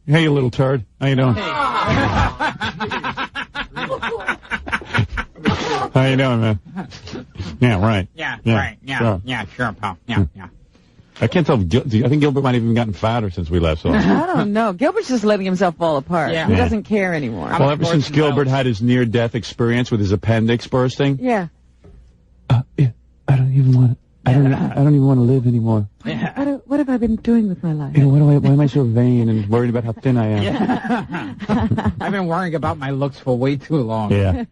Hey, you little turd. How you doing? How you doing, man? Yeah, right. Yeah, right. Yeah, sure. Yeah, sure, pal. Yeah. I can't tell. I think Gilbert might have even gotten fatter since we left. So. I don't know. Gilbert's just letting himself fall apart. Yeah. He doesn't care anymore. Well, ever since Gilbert had his near-death experience with his appendix bursting. Yeah. I don't even want. I don't even want to live anymore. Yeah. What have I been doing with my life? You know, why am I so vain and worried about how thin I am? Yeah. I've been worrying about my looks for way too long. Yeah.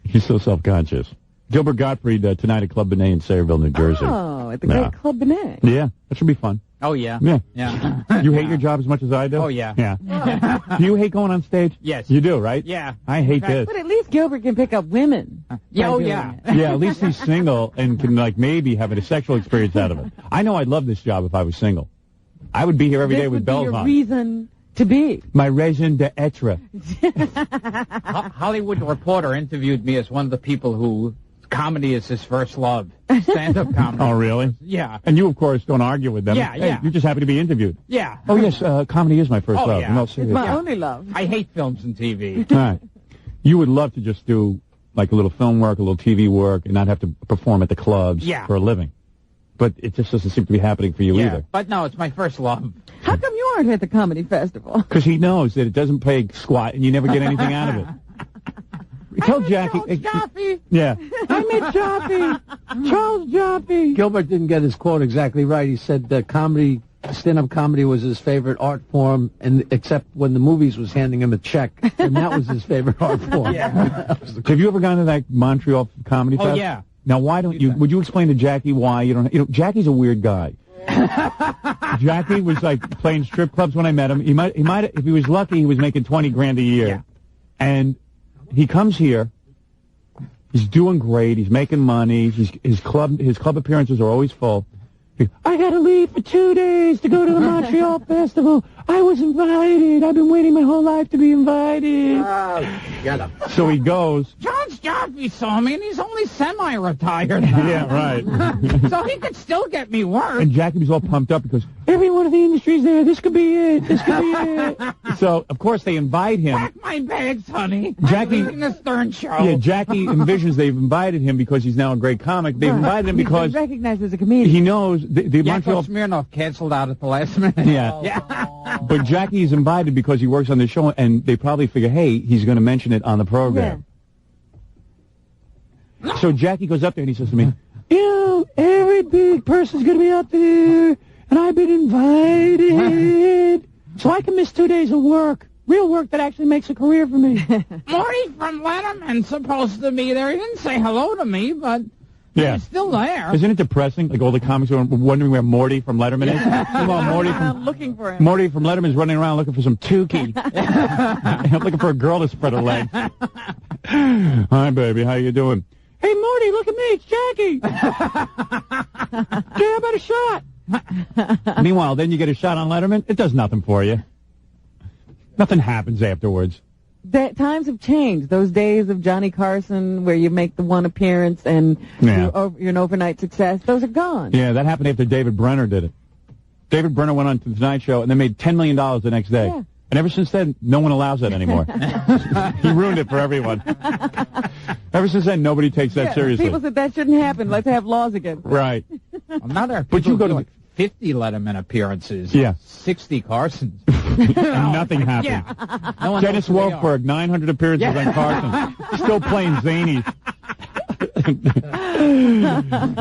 He's so self-conscious. Gilbert Gottfried tonight at Club Benet in Sayreville, New Jersey. Oh, at the great Club Benet. Yeah, that should be fun. Oh, yeah. Yeah. You hate your job as much as I do? Oh, yeah. Yeah. Do you hate going on stage? Yes. You do, right? Yeah. I hate this. But at least Gilbert can pick up women. Oh, yeah. Yeah, at least he's single and can, like, maybe have a sexual experience out of it. I know I'd love this job if I was single. I would be here every day with bells on. This would be your reason to be. My raison d'etre. Hollywood Reporter interviewed me as one of the people who comedy is his first love. Stand-up comedy. Oh, really? Yeah. And you, of course, don't argue with them. Yeah, Hey, yeah. you're just happy to be interviewed. Yeah. Oh, yes, comedy is my first love. yeah. No, It's seriously. my only love. I hate films and TV. All right. You would love to just do, like, a little film work, a little TV work, and not have to perform at the clubs for a living. But it just doesn't seem to be happening for you either. But no, it's my first love. How come you aren't at the comedy festival? Because he knows that it doesn't pay squat, and you never get anything out of it. Tell Jackie. Jaffe. Yeah. I met Jaffe. Charles Jaffe. Gilbert didn't get his quote exactly right. He said that stand-up comedy was his favorite art form, and except when the movies was handing him a check, and that was his favorite art form. Yeah. Have you ever gone to that Montreal Comedy Fest? Oh, yeah. Now, why don't you? Would you explain to Jackie why you don't? You know, Jackie's a weird guy. Jackie was like playing strip clubs when I met him. He might, if he was lucky, he was making $20,000 a year. Yeah. And he comes here. He's doing great. He's making money. His club appearances are always full. I got to leave for 2 days to go to the Montreal Festival. I was invited. I've been waiting my whole life to be invited. Get him. So he goes. Charles Jaffe saw me, and he's only semi-retired now. Yeah, right. So he could still get me work. And Jackie was all pumped up because every one of the industries there, this could be it. This could be it. So, of course, they invite him. Pack my bags, honey. Jackie- I'm leaving the Stern Show. Yeah, Jackie envisions they've invited him because he's now a great comic. They've invited him because He's recognized as a comedian. he knows the Montreal. Yakov Smirnoff canceled out at the last minute. Yeah. But Jackie's invited because he works on the show, and they probably figure, hey, he's going to mention it on the program. Yeah. So Jackie goes up there and he says to me, you know, every big person's going to be up there, and I've been invited, so I can miss 2 days of work. Real work that actually makes a career for me. Morty from Letterman's supposed to be there. He didn't say hello to me, but Yeah. he's still there. Isn't it depressing? Like all the comics are wondering where Morty from Letterman is. Meanwhile, I'm looking for him. Morty from Letterman's running around looking for some Tukey. Looking for a girl to spread her legs. Hi, baby. How you doing? Hey, Morty, look at me. It's Jackie. Yeah, how about a shot? Meanwhile, then you get a shot on Letterman. It does nothing for you. Nothing happens afterwards. Times have changed. Those days of Johnny Carson where you make the one appearance and you're an overnight success, those are gone. Yeah, that happened after David Brenner did it. David Brenner went on to the Tonight Show, and they made $10 million the next day. Yeah. And ever since then, no one allows that anymore. He ruined it for everyone. Ever since then, nobody takes that seriously. People said that shouldn't happen. Let's have laws again. Right. Well, now there are But people you go to doing 50 Letterman appearances. Yeah. 60 Carsons. And nothing happened. Yeah. No one Dennis knows who they are. Wolfberg, 900 appearances on Carson. Still playing zanies.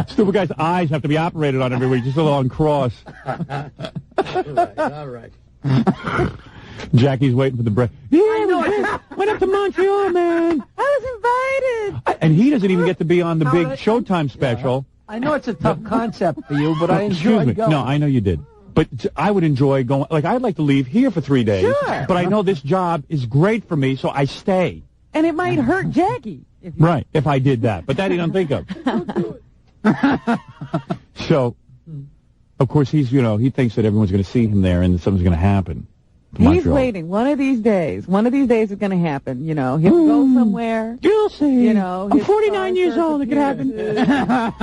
Stupid guy's eyes have to be operated on every week, just a little on cross. All right. Jackie's waiting for the breath. Yeah, went up to Montreal, man. I was invited. And he doesn't even get to be on the big Showtime special. I know it's a tough concept for you, but I Excuse enjoyed me. going. No, I know you did. But I would enjoy going. Like, I'd like to leave here for 3 days. Sure. But I know this job is great for me, so I stay. And it might hurt Jackie. If you Right, if I did that. But that he don't think of. So, of course, he thinks that everyone's going to see him there and that something's going to happen. He's waiting. One of these days is going to happen. You know, he'll go somewhere. You'll see. You know, I'm 49 years old. It could happen.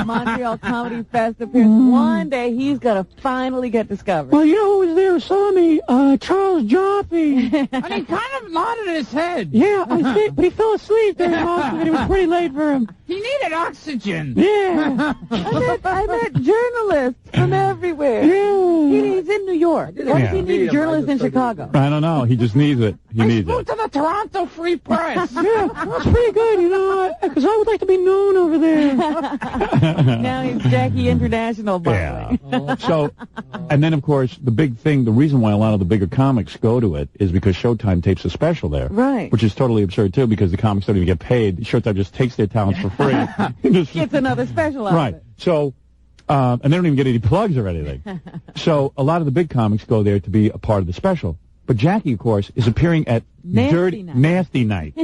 Montreal Comedy Fest appearance. One day he's going to finally get discovered. Well, you know who was there who saw me? Charles Joffe. And he kind of nodded his head. Yeah, I think, but he fell asleep during most of it. It was pretty late for him. He needed oxygen. Yeah. I met journalists from everywhere. Yeah. He's in New York. Why does he need journalists in Chicago? I don't know. He just needs it. He I needs spoke it. to the Toronto Free Press. Yeah, that's pretty good, because I would like to be known over there. Now he's Jackie International, by Yeah. the way. So, and then, of course, the big thing, the reason why a lot of the bigger comics go to it is because Showtime tapes a special there. Right. Which is totally absurd, too, because the comics don't even get paid. Showtime just takes their talents for free. Just- Gets another special out right. of it. So, and they don't even get any plugs or anything. So, a lot of the big comics go there to be a part of the special. But Jackie, of course, is appearing at Nasty Night. Nasty Night,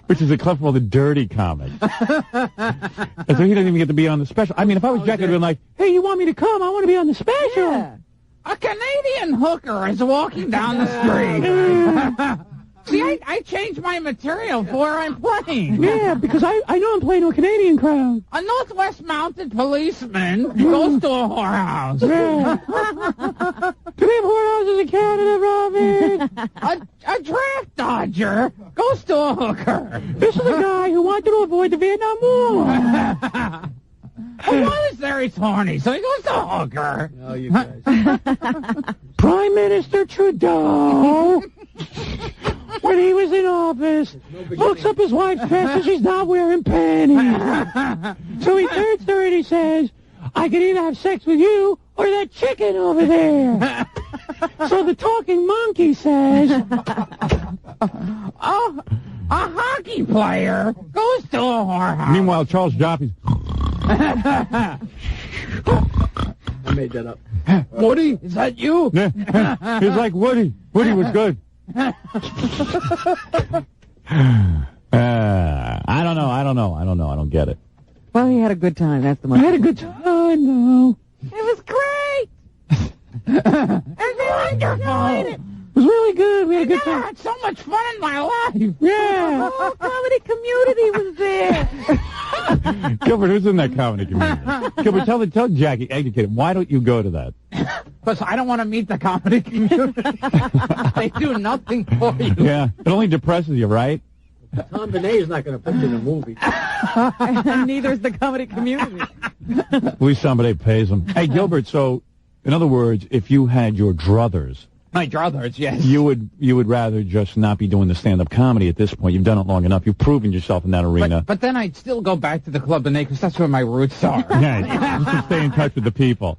which is a club for all the dirty comics. And so he doesn't even get to be on the special. I mean, if I was Jackie, I'd be like, hey, you want me to come? I want to be on the special. Yeah. A Canadian hooker is walking down the street. See, I changed my material for where I'm playing. Yeah, because I know I'm playing to a Canadian crowd. A Northwest mounted policeman goes to a whorehouse. Yeah. Do they have whorehouses in Canada, Robin? A draft dodger goes to a hooker. This is a guy who wanted to avoid the Vietnam War. Well, while he's there, he's horny, so he goes to a hooker. Oh, you guys. Prime Minister Trudeau, when he was in office, looks up his wife's dress and she's not wearing panties. So he turns to her and he says, I can either have sex with you or that chicken over there. So the talking monkey says, Oh, a hockey player goes to a whorehouse. meanwhile, Charles Joffe's, I made that up. Woody, is that you? he's like Woody. Woody was good. I don't know. I don't get it. Well, he had a good time. That's the most. I had a good time, though. It was great. It's wonderful. It was really good. We had a good I time. had so much fun in my life. Yeah. The whole comedy community was there. Gilbert, who's in that comedy community? Gilbert, tell Jackie, educate him. Why don't you go to that? Because I don't want to meet the comedy community. They do nothing for you. Yeah. It only depresses you, right? Tom Benet's not going to put you in a movie. Neither is the comedy community. At least somebody pays him. Hey, Gilbert, so, in other words, if you had your druthers, My druthers, yes. you would rather just not be doing the stand-up comedy at this point. You've done it long enough. You've proven yourself in that arena. But then I'd still go back to the Club Benet because that's where my roots are. Yeah, you should stay in touch with the people.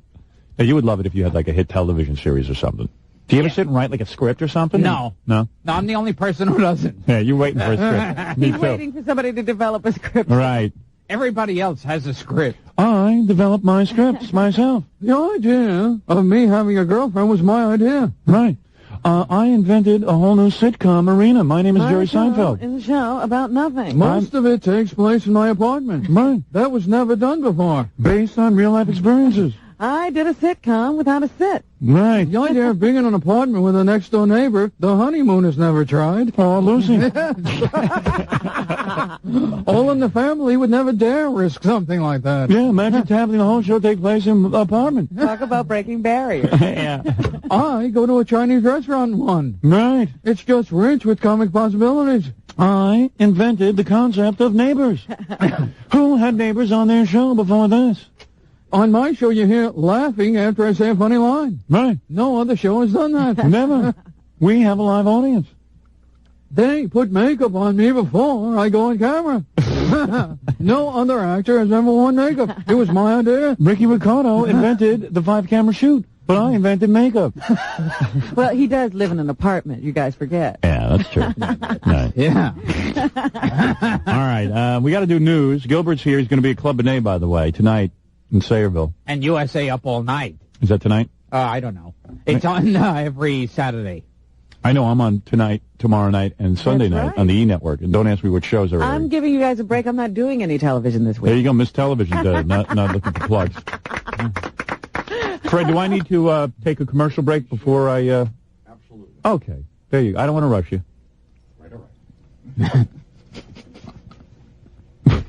Now, you would love it if you had like a hit television series or something. Do you ever sit and write like a script or something? No. No? No, I'm the only person who doesn't. Yeah, you're waiting for a script. Me He's too. waiting for somebody to develop a script. Right. Everybody else has a script. I developed my scripts myself. The idea of me having a girlfriend was my idea. Right. I invented a whole new sitcom arena. My name is Jerry Seinfeld. In the show about nothing. Most of it takes place in my apartment. Right. That was never done before. Based on real-life experiences. I did a sitcom without a sit. Right. The idea of being in an apartment with a next-door neighbor, the honeymoon is never tried. Oh, Lucy. All in the family would never dare risk something like that. Yeah, imagine having the whole show take place in the apartment. Talk about breaking barriers. Yeah. I go to a Chinese restaurant one. Right. It's just rich with comic possibilities. I invented the concept of neighbors. Who had neighbors on their show before this? On my show, you hear laughing after I say a funny line. Right. No other show has done that. Never. We have a live audience. They put makeup on me before I go on camera. No other actor has ever worn makeup. It was my idea. Ricky Ricardo invented the 5-camera shoot, but I invented makeup. Well, he does live in an apartment, you guys forget. Yeah, that's true. Right. Yeah. All right, we got to do news. Gilbert's here. He's going to be at Club Benet, by the way, tonight in Sayreville. And USA Up All Night. Is that tonight? I don't know. It's on every Saturday. I know I'm on tonight, tomorrow night, and Sunday That's night right. on the E! Network. And don't ask me what shows are I'm airing. giving you guys a break. I'm not doing any television this There week. you go, Miss Television Day, not looking for plugs. Fred, do I need to take a commercial break before I... Absolutely. Okay, there you go. I don't want to rush you. Right, all right.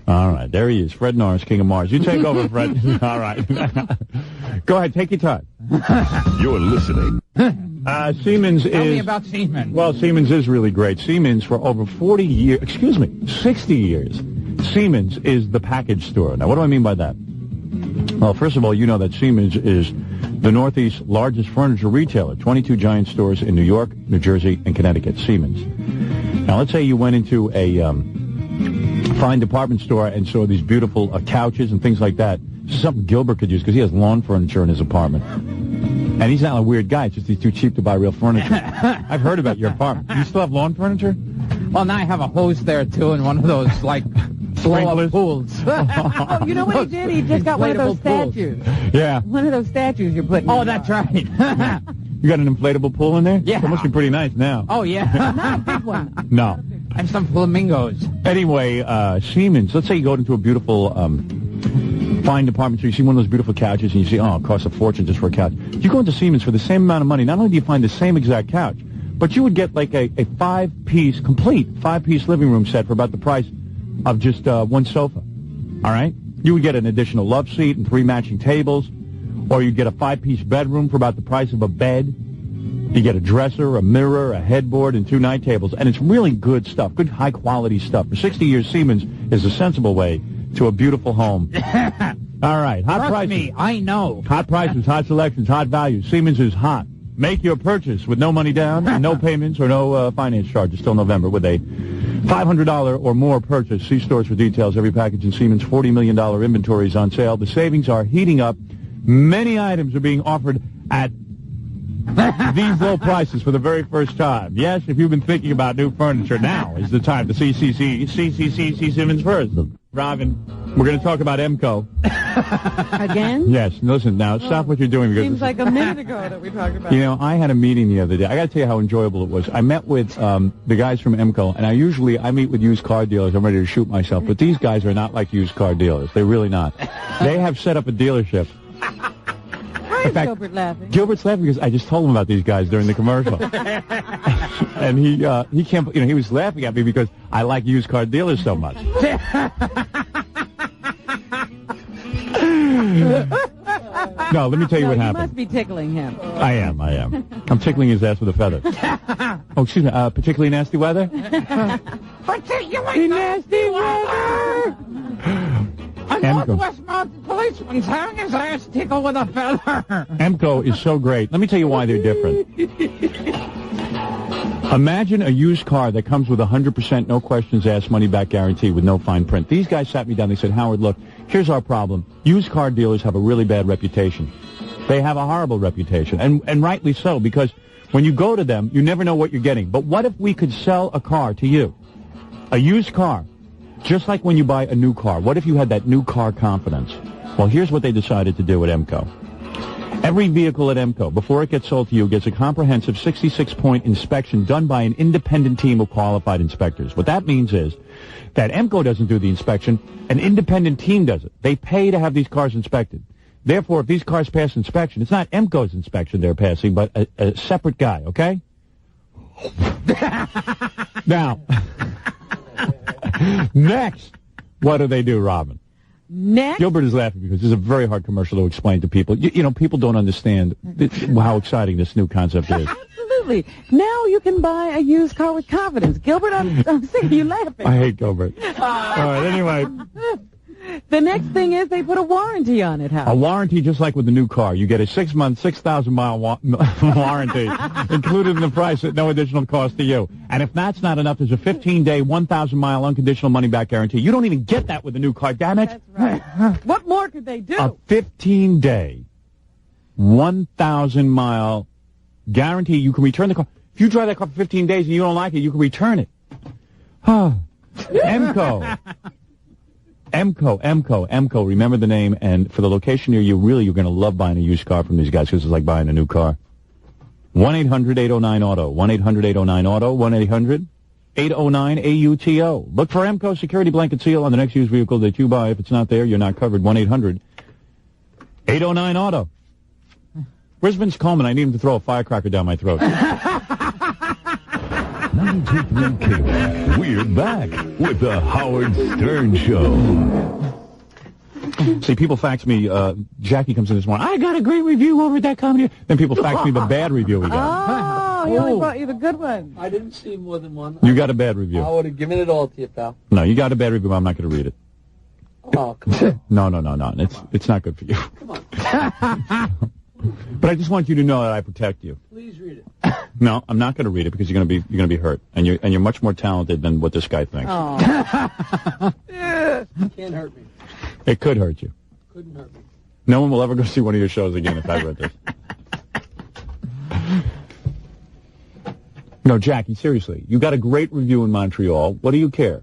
All right, there he is, Fred Norris, King of Mars. You take over, Fred. All right. Go ahead, take your time. You're listening. Siemens Tell me is... about Siemens. Well, Siemens is really great. Siemens, for over 60 years, Siemens is the package store. Now, what do I mean by that? Well, first of all, you know that Siemens is the Northeast's largest furniture retailer, 22 giant stores in New York, New Jersey, and Connecticut, Siemens. Now, let's say you went into a fine department store and saw these beautiful couches and things like that. This is something Gilbert could use because he has lawn furniture in his apartment. And he's not a weird guy. It's just he's too cheap to buy real furniture. I've heard about your apartment. Do you still have lawn furniture? Well, now I have a hose there, too, and one of those, like, blow-up pools. Oh, you know what he did? He just got one of those statues. Yeah. One of those statues you're putting Oh, in. that's right. You got an inflatable pool in there? Yeah. That must be pretty nice now. Oh, yeah. Not a big one. No. I have some flamingos. Anyway, Siemens, let's say you go into a beautiful fine department store, you see one of those beautiful couches, and you see, oh, it costs a fortune just for a couch. You go into Siemens for the same amount of money, not only do you find the same exact couch, but you would get like a complete five-piece living room set for about the price of just one sofa. All right? You would get an additional love seat and 3 matching tables, or you'd get a 5-piece bedroom for about the price of a bed. You get a dresser, a mirror, a headboard, and 2 night tables, and it's really good stuff, good high-quality stuff. For 60 years, Siemens is a sensible way to a beautiful home. All right, hot Trust prices. me, I know. Hot prices, hot selections, hot values. Siemens is hot. Make your purchase with no money down, and no payments or no finance charges till November with a $500 or more purchase. See stores for details. Every package in Siemens' $40 million inventory is on sale. The savings are heating up. Many items are being offered at these low prices for the very first time. Yes, if you've been thinking about new furniture, now is the time to see Siemens first. Robin, we're going to talk about MCO. Again? Yes, listen, now, stop what you're doing. Because Seems like a minute ago that we talked about you know, I had a meeting the other day. I got to tell you how enjoyable it was. I met with the guys from MCO, and I meet with used car dealers. I'm ready to shoot myself, but these guys are not like used car dealers. They're really not. They have set up a dealership. Why is Gilbert laughing? Gilbert's laughing because I just told him about these guys during the commercial. And he can't, he was laughing at me because I like used car dealers so much. No, let me tell you what happened. You must be tickling him. I am. I'm tickling his ass with a feather. Oh, excuse me, particularly nasty weather? Particularly nasty weather! A MCO. Northwest Mounted policeman's having his ass tickled with a feather. MCO is so great. Let me tell you why they're different. Imagine a used car that comes with 100% no questions asked money back guarantee with no fine print. These guys sat me down. They said, Howard, look, here's our problem. Used car dealers have a really bad reputation. They have a horrible reputation, and rightly so, because when you go to them, you never know what you're getting. But what if we could sell a car to you, a used car, just like when you buy a new car? What if you had that new car confidence? Well, here's what they decided to do at MCO. Every vehicle at MCO, before it gets sold to you, gets a comprehensive 66-point inspection done by an independent team of qualified inspectors. What that means is that MCO doesn't do the inspection, an independent team does it. They pay to have these cars inspected. Therefore, if these cars pass inspection, it's not MCO's inspection they're passing, but a separate guy, okay? Now, next, what do they do, Robin? Next? Gilbert is laughing because this is a very hard commercial to explain to people. You know, people don't understand how exciting this new concept is. Absolutely. Now you can buy a used car with confidence. Gilbert, I'm sick of you laughing. I hate Gilbert. All right, anyway. The next thing is they put a warranty on it, Howard. A warranty just like with the new car. You get a 6-month, 6,000-mile warranty included in the price at no additional cost to you. And if that's not enough, there's a 15-day, 1,000-mile unconditional money-back guarantee. You don't even get that with the new car, damn it. That's right. What more could they do? A 15-day, 1,000-mile guarantee. You can return the car. If you drive that car for 15 days and you don't like it, you can return it. MCO. MCO. Remember the name, and for the location near you, really, you're going to love buying a used car from these guys because it's like buying a new car. 1-800-809-AUTO. 1-800-809-AUTO. 1-800-809-AUTO. Look for MCO security blanket seal on the next used vehicle that you buy. If it's not there, you're not covered. 1-800-809-AUTO. Where's Vince Coleman? I need him to throw a firecracker down my throat. 92.3 KROC. We're back with the Howard Stern Show. See, people fax me, Jackie comes in this morning, I got a great review over at that comedy. Then people fax me the bad review we got. Oh, he only brought you the good one. I didn't see more than one. You got a bad review. I would have given it all to you, pal. No, you got a bad review. I'm not going to read it. Oh, come on. No. It's not good for you. Come on. But I just want you to know that I protect you. Please read it. No, I'm not going to read it because you're going to be hurt, and you're much more talented than what this guy thinks. Oh. Can't hurt me. It could hurt you. Couldn't hurt me. No one will ever go see one of your shows again if I read this. No, Jackie, seriously, you got a great review in Montreal. What do you care?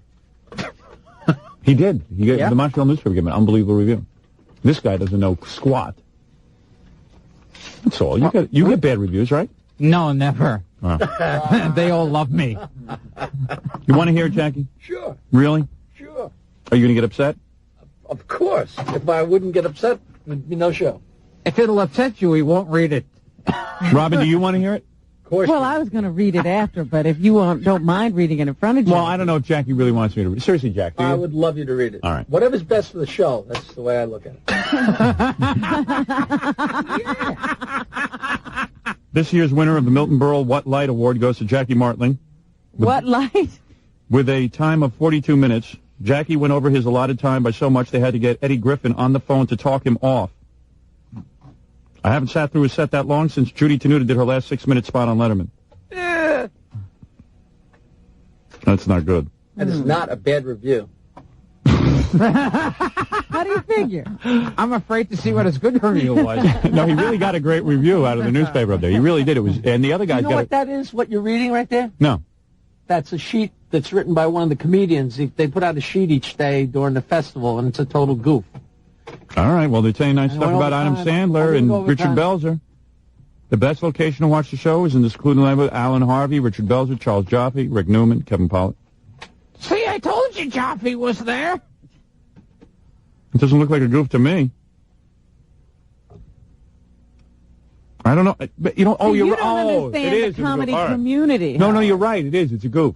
He did. The Montreal newspaper gave him an unbelievable review. This guy doesn't know squat. That's all. You get bad reviews, right? No, never. Oh. They all love me. You want to hear it, Jackie? Sure. Really? Sure. Are you going to get upset? Of course. If I wouldn't get upset, there'd be no show. If it'll upset you, he won't read it. Robin, do you want to hear it? Of course. Well, I was going to read it after, but if you don't mind reading it in front of you. Well, I don't know if Jackie really wants me to read it. Seriously, Jack, do you? I would love you to read it. All right. Whatever's best for the show. That's the way I look at it. This year's winner of the Milton Berle What Light Award goes to Jackie Martling. What light? With a time of 42 minutes. Jackie went over his allotted time by so much they had to get Eddie Griffin on the phone to talk him off. I haven't sat through a set that long since Judy Tenuta did her last 6-minute spot on Letterman. That's not good. That is not a bad review. How do you figure? I'm afraid to see what his good review was. No, he really got a great review out of the newspaper up there. He really did. It was, and the other guys You know what that is? What you're reading right there? No. That's a sheet that's written by one of the comedians. They put out a sheet each day during the festival, and it's a total goof. All right. Well, they're saying nice stuff about Adam Sandler and Richard Belzer. The best location to watch the show is in the secluded land with Alan Harvey, Richard Belzer, Charles Jaffe, Rick Newman, Kevin Pollak. See, I told you Jaffe was there. It doesn't look like a goof to me. I don't know. But, you know, oh, See, you're you don't oh, understand it is. the comedy All right. community. No, you're right. It is. It's a goof.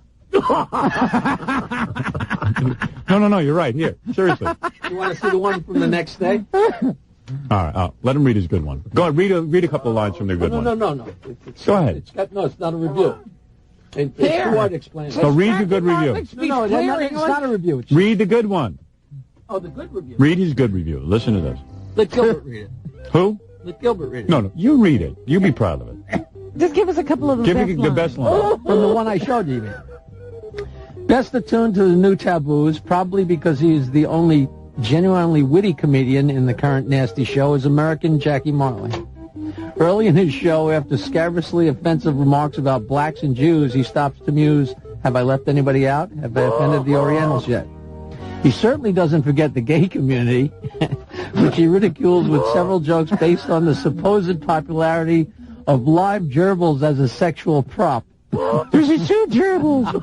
No, you're right. Here, seriously. You want to see the one from the next day? All right, let him read his good one. Go ahead, read a couple of lines from their good one. No. Go ahead. It's not a review. It's too hard to explain. So read the good review. It's not a review. Read the good one. Oh, the good review. Read his good review. Listen to this. Let Gilbert read it. Who? Let Gilbert read it. No, you read it. You be proud of it. Just give us a couple of the Give best me the lines. best line. From the one I showed you. Best attuned to the new taboos, probably because he is the only genuinely witty comedian in the current nasty show, is American Jackie Martling. Early in his show, after scabrously offensive remarks about blacks and Jews, he stops to muse, have I left anybody out? Have I offended the Orientals yet? He certainly doesn't forget the gay community, which he ridicules with several jokes based on the supposed popularity of live gerbils as a sexual prop. There's these two gerbils,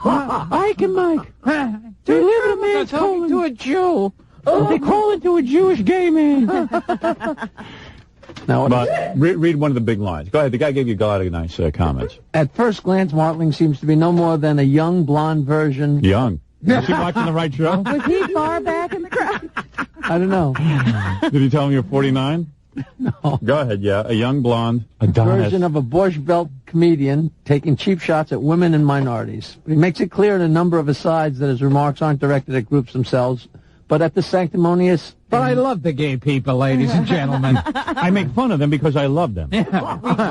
Ike and Mike. They live in a man's talking to a Jew. They call it to a Jewish gay man. Now, read one of the big lines. Go ahead. The guy gave you a lot of nice comments. at first glance, Martling seems to be no more than a young blonde version. Young. Is he watching the right show? Was he far back in the crowd? I don't know. Did he tell him you're 49? No. Go ahead, yeah. A young blonde Adonis. Version of a Borscht Belt comedian taking cheap shots at women and minorities. But he makes it clear in a number of asides that his remarks aren't directed at groups themselves, but at the sanctimonious... But I love the gay people, ladies and gentlemen. I make fun of them because I love them. We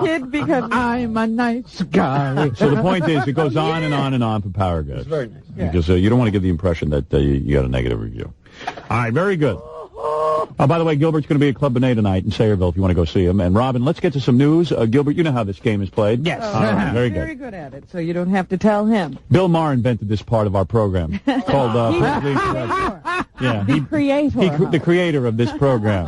kid because I'm a nice guy. So the point is, it goes on and on and on for Power Goods. It's very nice. Because you don't want to give the impression that you got a negative review. All right, very good. Oh, by the way, Gilbert's going to be at Club Benet tonight in Sayreville if you want to go see him. And Robin, let's get to some news. Gilbert, you know how this game is played. Yes. All right, very very good. good at it, so you don't have to tell him. Bill Maher invented this part of our program called... yeah, The creator. the creator of this program.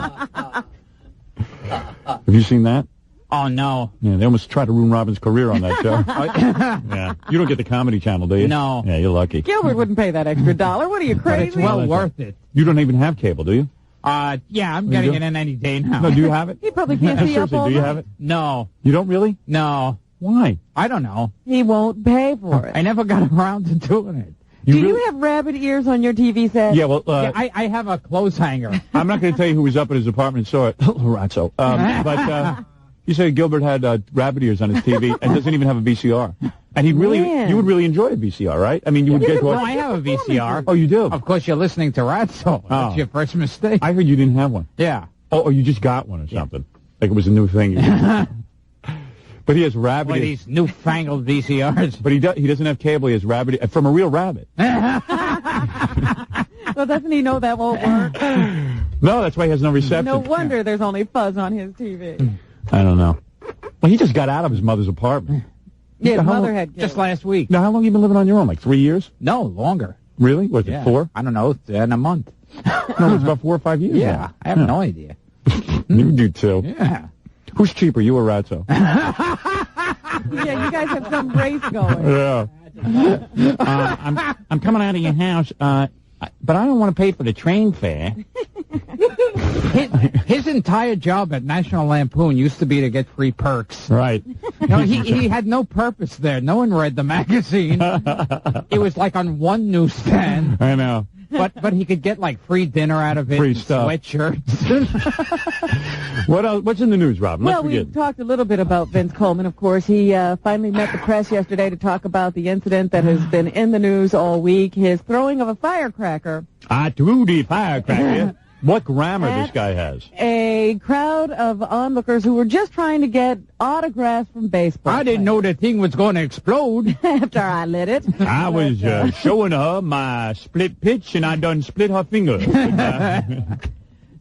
Have you seen that? Oh, no. Yeah, they almost tried to ruin Robin's career on that show. Yeah. You don't get the Comedy Channel, do you? No. Yeah, you're lucky. Gilbert wouldn't pay that extra $1. What are you, But crazy? it's well worth it. You don't even have cable, do you? Yeah, I'm getting do? it in any day now. No, do you have it? He probably can't see up Seriously, all do you night. have it? No. You don't really? No. Why? I don't know. He won't pay for it. I never got around to doing it. Do you have rabbit ears on your TV set? Yeah, well, Yeah, I have a clothes hanger. I'm not going to tell you who was up at his apartment and saw it. Lorenzo. But you say Gilbert had rabbit ears on his TV and doesn't even have a VCR. And you would really enjoy a VCR, right? I mean, you would get to watch. No, I have a VCR. Oh, you do? Of course, you're listening to Ratso. That's your first mistake. I heard you didn't have one. Yeah. Oh, you just got one or something. Like it was a new thing. But he has rabbit ears. These newfangled VCRs. But he doesn't have cable. He has rabbit ears from a real rabbit. Well, doesn't he know that won't work? No, that's why he has no reception. No wonder there's only fuzz on his TV. I don't know. Well, he just got out of his mother's apartment. Yeah, his mother had just last week. Now, how long have you been living on your own? Like 3 years? No, longer. Really? Was it 4? I don't know. In a month. No, it's about 4 or 5 years. Yeah, now. I have no idea. You do too. Yeah. Who's cheaper, you or Ratso? Yeah, you guys have some race going. Yeah. I'm coming out of your house, but I don't want to pay for the train fare. His entire job at National Lampoon used to be to get free perks. Right. No, he had no purpose there. No one read the magazine. It was like on one newsstand. I know. But he could get like free dinner out of it. Free stuff. Sweatshirts. What else? What's in the news, Robin? Well, we talked a little bit about Vince Coleman, of course. He finally met the press yesterday to talk about the incident that has been in the news all week, his throwing of a firecracker. I threw the firecracker. What grammar this guy has. A crowd of onlookers who were just trying to get autographs from baseball. I didn't know the thing was going to explode. After I lit it. I was showing her my split pitch, and I done split her finger.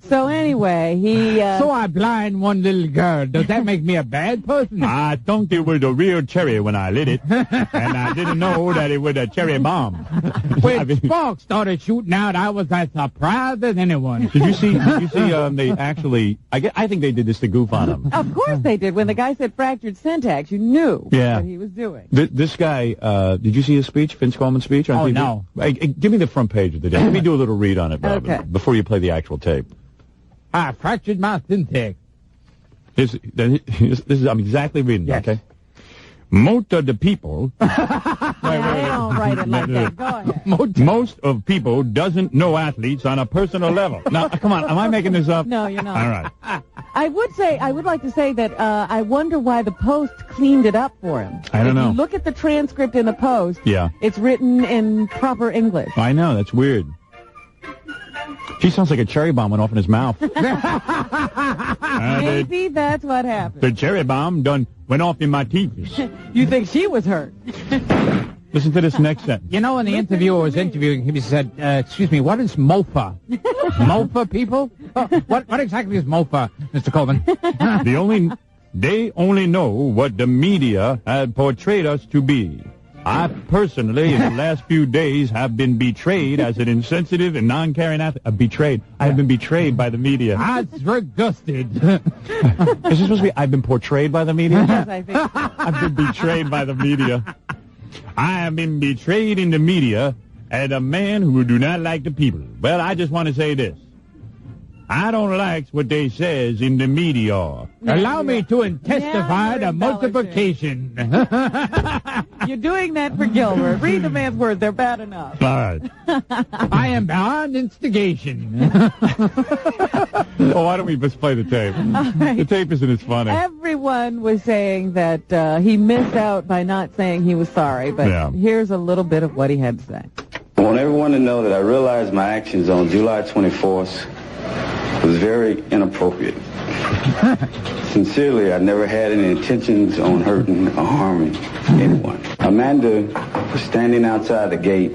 So anyway, he... So I blind one little girl. Does that make me a bad person? I thought it was a real cherry when I lit it, and I didn't know that it was a cherry bomb. When sparks started shooting out, I was as surprised as anyone. Did you see? They actually? I think they did this to goof on him. Of course they did. When the guy said fractured syntax, you knew what he was doing. This guy. Did you see his speech? Vince Coleman's speech on TV? No. Hey, give me the front page of the day. Let me do a little read on it, Robin, Okay. before you play the actual tape. I fractured my syntax. This is I'm exactly reading. Yes. Okay. Most of the people. They don't write it like that. Go ahead. Most of people doesn't know athletes on a personal level. Now, come on. Am I making this up? No, you're not. All right. I would like to say that I wonder why the Post cleaned it up for him. I don't know. If you look at the transcript in the Post, Yeah. it's written in proper English. I know. That's weird. He sounds like a cherry bomb went off in his mouth. Maybe that's what happened. The cherry bomb done went off in my teeth. You think she was hurt? Listen to this next sentence. You know, when the interviewer was interviewing him, he said, excuse me, what is MOFA? MOFA, people? What exactly is MOFA, Mr. Coleman? They only know what the media had portrayed us to be. I personally, in the last few days, have been betrayed as an insensitive and non-caring athlete. Betrayed. I have been betrayed by the media. I was disgusted. Is this supposed to be, I've been portrayed by the media? Yes, I think so. I've been betrayed by the media. I have been betrayed in the media as a man who do not like the people. Well, I just want to say this. I don't like what they says in the media. Allow me to testify to multiplication. You're doing that for Gilbert. Read the man's words. They're bad enough. All right. I am beyond instigation. Well, why don't we just play the tape? Right. The tape isn't as funny. Everyone was saying that he missed out by not saying he was sorry, but here's a little bit of what he had to say. I want everyone to know that I realized my actions on July 24th was very inappropriate. Sincerely, I never had any intentions on hurting or harming anyone. Amanda was standing outside the gate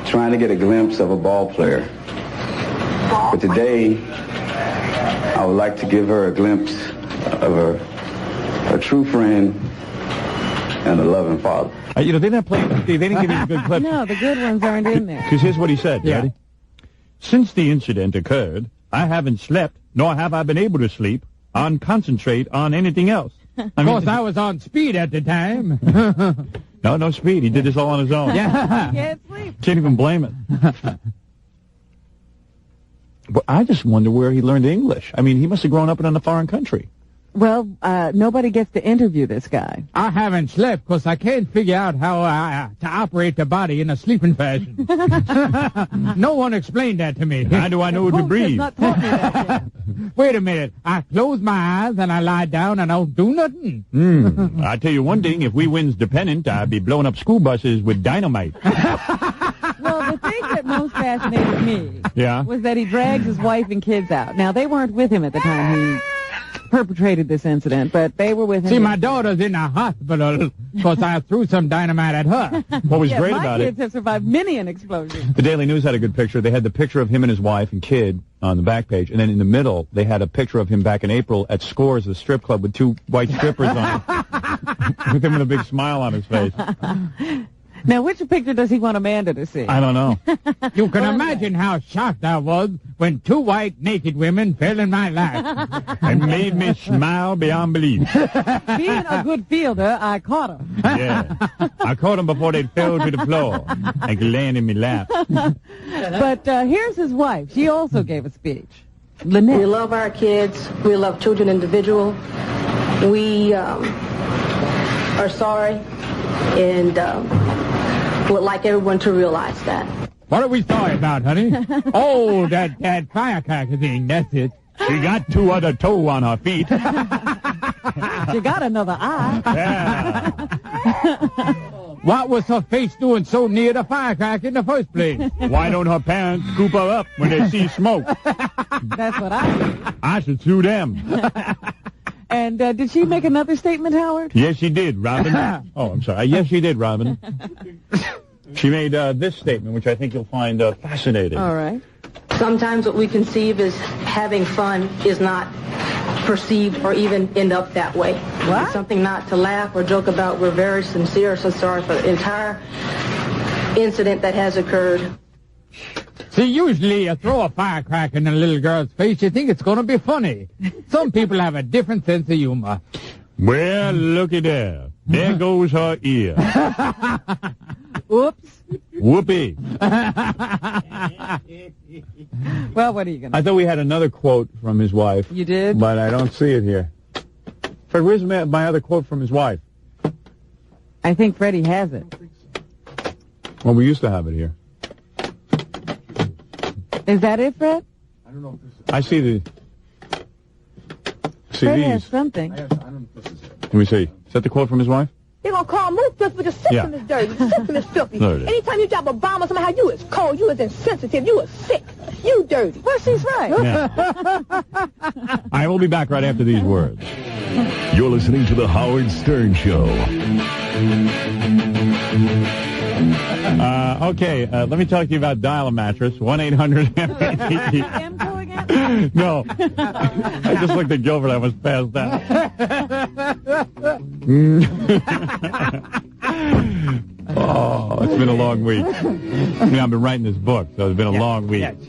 trying to get a glimpse of a ball player. But today, I would like to give her a glimpse of a true friend and a loving father. They didn't play. They didn't give you good clips. No, the good ones aren't in there. Because here's what he said. Yeah. Ready? Since the incident occurred, I haven't slept, nor have I been able to sleep, concentrate on anything else. Of course, I was on speed at the time. No speed. He did this all on his own. Yeah. Can't sleep. Can't even blame it. But I just wonder where he learned English. I mean, he must have grown up in a foreign country. Well, nobody gets to interview this guy. I haven't slept because I can't figure out how to operate the body in a sleeping fashion. No one explained that to me. How do I know to Folks breathe? has not taught me that yet. Wait a minute. I close my eyes and I lie down and I don't do nothing. I tell you one thing, if we wins the pennant, I'd be blowing up school buses with dynamite. Well, the thing that most fascinated me was that he drags his wife and kids out. Now, they weren't with him at the time he perpetrated this incident, but they were with him. See, my daughter's in the hospital because I threw some dynamite at her. What was great about my it, kids have survived many an explosion. the Daily News had a good picture. They had the picture of him and his wife and kid on the back page, and then in the middle, they had a picture of him back in April at Scores, the strip club, with two white strippers on it, with him with a big smile on his face. Now, which picture does he want Amanda to see? I don't know. You can imagine how shocked I was when two white naked women fell in my lap. It made me smile beyond belief. Being a good fielder, I caught him. Yeah. I caught them before they fell to the floor and land in my lap. But here's his wife. She also gave a speech. Lynette. We love our kids. We love children individual. We are sorry and would like everyone to realize that. What are we sorry about, honey? Oh, that firecracker thing, that's it. She got two other toe on her feet. She got another eye. Yeah. What was her face doing so near the firecracker in the first place? Why don't her parents scoop her up when they see smoke? That's what I do. I should sue them. And did she make another statement, Howard? Yes, she did, Robin. Oh, I'm sorry. Yes, she did, Robin. She made this statement, which I think you'll find fascinating. All right. Sometimes what we conceive as having fun is not perceived or even end up that way. What? It's something not to laugh or joke about. We're very sincere, so sorry for the entire incident that has occurred. See, usually you throw a firecracker in a little girl's face, you think it's going to be funny. Some people have a different sense of humor. Well, looky there. There goes her ear. Oops. Whoopee. Well, what are you going to I thought we had another quote from his wife. You did? But I don't see it here. Fred, where's my other quote from his wife? I think Freddie has it. Well, we used to have it here. Is that it, Fred? I don't know if this is... I see the... See Fred these. has something. I don't know if this is it. Let me see. Is that the quote from his wife? They're going to call most filthy, but your system is dirty. The system is filthy. There it is. Anytime you drop a bomb on somebody, you is cold, you is insensitive, you is sick, you dirty. Well, she's right. Yeah. I will be back right after these words. You're listening to The Howard Stern Show. Okay, let me talk to you about Dial-A-Mattress, 1-800-MATT. Emco again? No. I just looked at Gilbert. I was passed out. Oh, it's been a long week. I mean, I've been writing this book, so it's been a long week. Is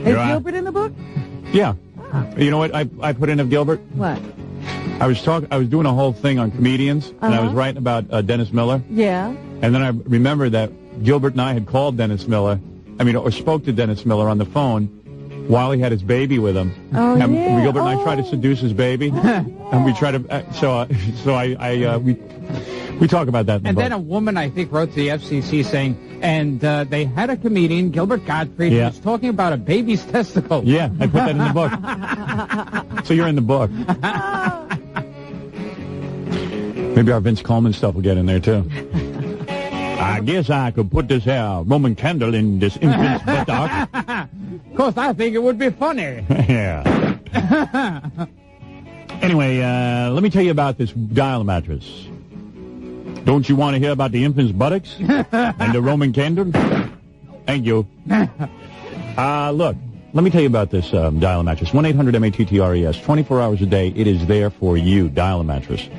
Gilbert in the book? Yeah. You know what I put in of Gilbert? What? I was doing a whole thing on comedians, and I was writing about Dennis Miller. Yeah. And then I remembered that Gilbert and I had called Dennis Miller, or spoke to Dennis Miller on the phone while he had his baby with him. Oh, and yeah. Gilbert and I tried to seduce his baby, and we tried to. We talk about that in the And book. then a woman, I think, wrote to the FCC saying, and they had a comedian, Gilbert Gottfried, who was talking about a baby's testicle. Yeah, I put that in the book. So you're in the book. Maybe our Vince Coleman stuff will get in there, too. I guess I could put this Roman candle in this infant's buttock. Of course, I think it would be funny. Yeah. Anyway, let me tell you about this Dial-A-Mattress. Don't you want to hear about the infant's buttocks and the Roman candle? Thank you. Look, let me tell you about this Dial-A-Mattress. 1-800-MATTRES. 24 hours a day. It is there for you, Dial-A-Mattress.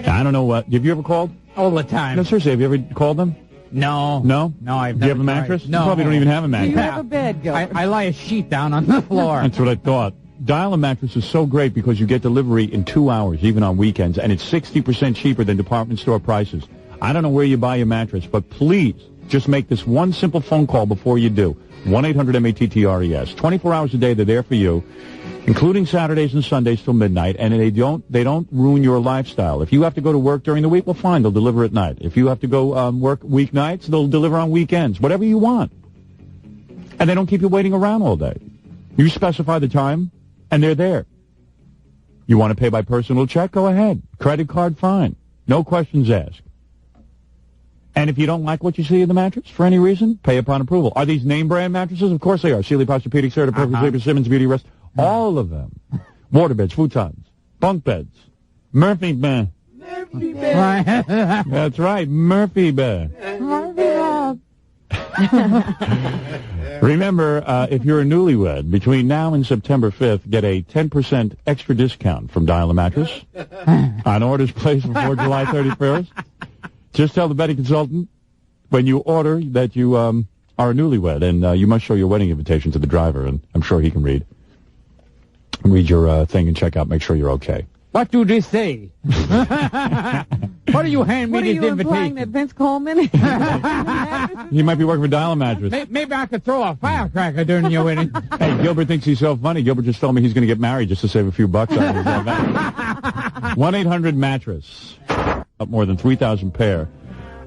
I don't know what. Have you ever called? All the time. No, seriously, have you ever called them? No. No? No, I've Do you never have a mattress? tried. No. You probably don't even have a Do mattress. you have a bed, Gilbert? I lie a sheet down on the floor. That's what I thought. Dial-A-Mattress is so great because you get delivery in 2 hours, even on weekends, and it's 60% cheaper than department store prices. I don't know where you buy your mattress, but please just make this one simple phone call before you do. 1-800-MATTRES. 24 hours a day, they're there for you, including Saturdays and Sundays till midnight, and they don't ruin your lifestyle. If you have to go to work during the week, well, fine, they'll deliver at night. If you have to go work weeknights, they'll deliver on weekends, whatever you want. And they don't keep you waiting around all day. You specify the time, and they're there. You want to pay by personal check? Go ahead. Credit card, fine. No questions asked. And if you don't like what you see in the mattress for any reason, pay upon approval. Are these name brand mattresses? Of course they are. Sealy Posturepedic, Certa, Perfect Sleeper, Simmons, Beauty Rest. All of them. Waterbeds, futons, bunk beds, Murphy bed. Murphy bed. That's right, Murphy bed. Remember, if you're a newlywed, between now and September 5th, get a 10% extra discount from Dial a Mattress on orders placed before July 31st. Just tell the betting consultant when you order that you are a newlywed, and you must show your wedding invitation to the driver, and I'm sure he can read your thing and check out, make sure you're okay. What do they say? What do you hand me this invitation? What are you implying, that Vince Coleman? He might be working for Dial a Mattress. Maybe I could throw a firecracker during your wedding. Hey, Gilbert thinks he's so funny. Gilbert just told me he's going to get married just to save a few bucks on his 1-800-Mattress. Up more than 3,000 pair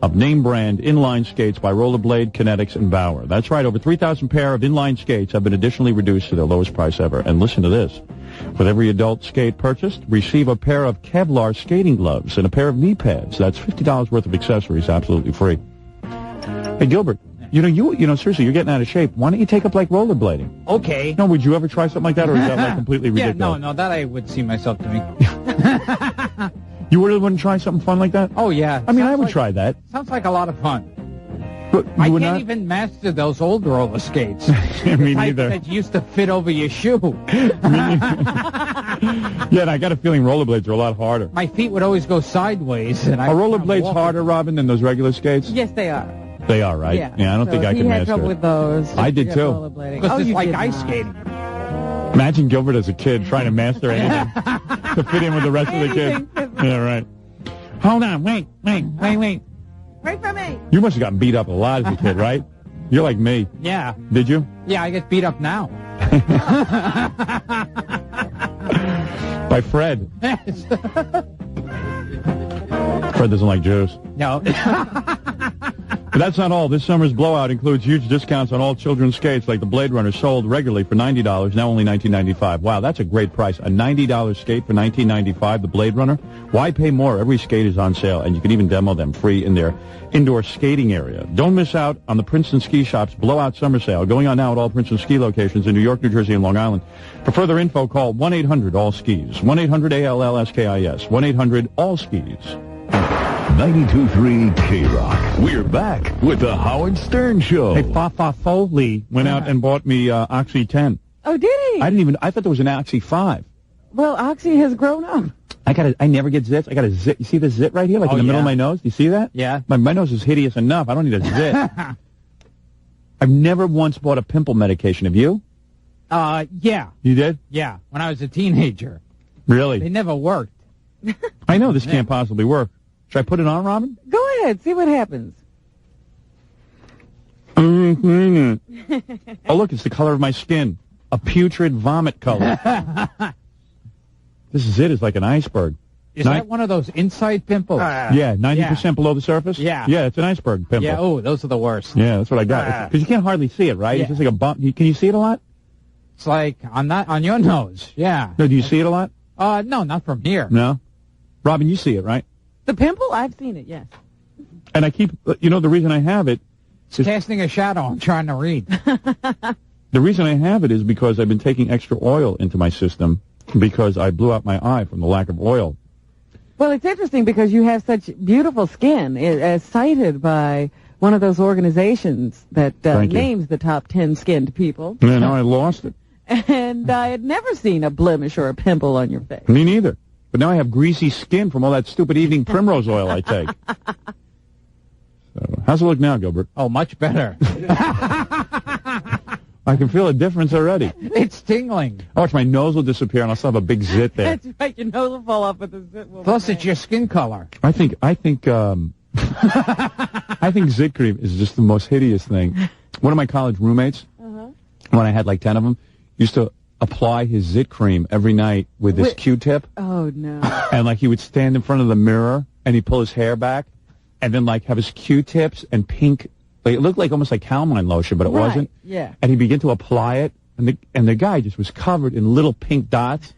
of name-brand inline skates by Rollerblade, Kinetics, and Bauer. That's right, over 3,000 pair of inline skates have been additionally reduced to their lowest price ever. And listen to this. With every adult skate purchased, receive a pair of Kevlar skating gloves and a pair of knee pads. That's $50 worth of accessories, absolutely free. Hey, Gilbert, you know, seriously, you're getting out of shape. Why don't you take up, like, rollerblading? Okay. No, would you ever try something like that, or is that, like, completely ridiculous? Yeah, no, that I would see myself doing. You really wouldn't try something fun like that? Oh, yeah. I mean, I would try that. Sounds like a lot of fun. But I can't even master those old roller skates. Me neither. That used to fit over your shoe. Yeah, and I got a feeling rollerblades are a lot harder. My feet would always go sideways. And Are rollerblades harder, Robin, than those regular skates? Yes, they are. They are, right? Yeah, I don't think I can master it. He had trouble with those. I did, too. Because it's like ice skating. Imagine Gilbert as a kid trying to master anything to fit in with the rest of the kids. Yeah, right. Hold on, wait. Wait for me. You must have gotten beat up a lot as a kid, right? You're like me. Yeah. Did you? Yeah, I get beat up now. By Fred. Fred doesn't like Jews. No. But that's not all. This summer's blowout includes huge discounts on all children's skates, like the Blade Runner, sold regularly for $90, now only $19.95. Wow, that's a great price. A $90 skate for $19.95, the Blade Runner. Why pay more? Every skate is on sale, and you can even demo them free in their indoor skating area. Don't miss out on the Princeton Ski Shop's blowout summer sale, going on now at all Princeton ski locations in New York, New Jersey, and Long Island. For further info, call 1-800-ALL-SKIS, 1-800-ALL-SKIS, 1-800-ALL-SKIS. 92.3 K-Rock. We're back with the Howard Stern Show. Hey, Fafa Foley went out and bought me Oxy 10. Oh, did he? I thought there was an Oxy 5. Well, Oxy has grown up. I never get zits. I got a zit. You see this zit right here, like in the middle of my nose? You see that? Yeah. My nose is hideous enough. I don't need a zit. I've never once bought a pimple medication. Have you? Yeah. You did? Yeah, when I was a teenager. Really? They never worked. I know this can't possibly work. Should I put it on, Robin? Go ahead. See what happens. Oh, look, it's the color of my skin. A putrid vomit color. This zit is like an iceberg. Is that one of those inside pimples? Yeah, 90% below the surface? Yeah. Yeah, it's an iceberg pimple. Yeah, oh, those are the worst. Yeah, that's what I got. Because you can't hardly see it, right? Yeah. It's just like a bump. Can you see it a lot? It's like on your nose, yeah. No, do you see it a lot? No, not from here. No? Robin, you see it, right? The pimple? I've seen it, yes. And I keep, the reason I have it is casting a shadow. I'm trying to read. The reason I have it is because I've been taking extra oil into my system because I blew out my eye from the lack of oil. Well, it's interesting because you have such beautiful skin, as cited by one of those organizations that names the top 10 skinned people. Yeah, now I lost it. And I had never seen a blemish or a pimple on your face. Me neither. But now I have greasy skin from all that stupid evening primrose oil I take. So, how's it look now, Gilbert? Oh, much better. I can feel a difference already. It's tingling. I watch my nose will disappear and I'll still have a big zit there. That's right, your nose will fall off, but the zit will Plus, it's your skin color. I think I think zit cream is just the most hideous thing. One of my college roommates, when I had like 10 of them, used to apply his zit cream every night with this Q-tip. Oh, no. And, like, he would stand in front of the mirror, and he'd pull his hair back, and then, like, have his Q-tips and pink. Like, it looked like almost like calamine lotion, but it wasn't. Yeah. And he'd begin to apply it, and the guy just was covered in little pink dots.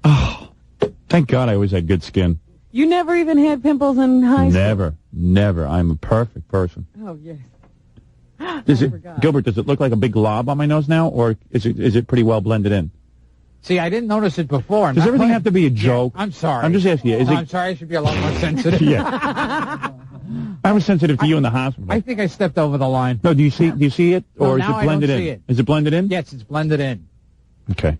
Oh, thank God I always had good skin. You never even had pimples in high school? Never. I'm a perfect person. Oh, yes. Gilbert, does it look like a big glob on my nose now, or is it pretty well blended in? See, I didn't notice it before. Does everything have to be a joke? Yeah, I'm sorry. I'm just asking you. I'm sorry. I should be a lot more sensitive. Yeah. I was sensitive to you in the hospital. I think I stepped over the line. No, do you see it, or is it blended in? See it. Is it blended in? Yes, it's blended in. Okay.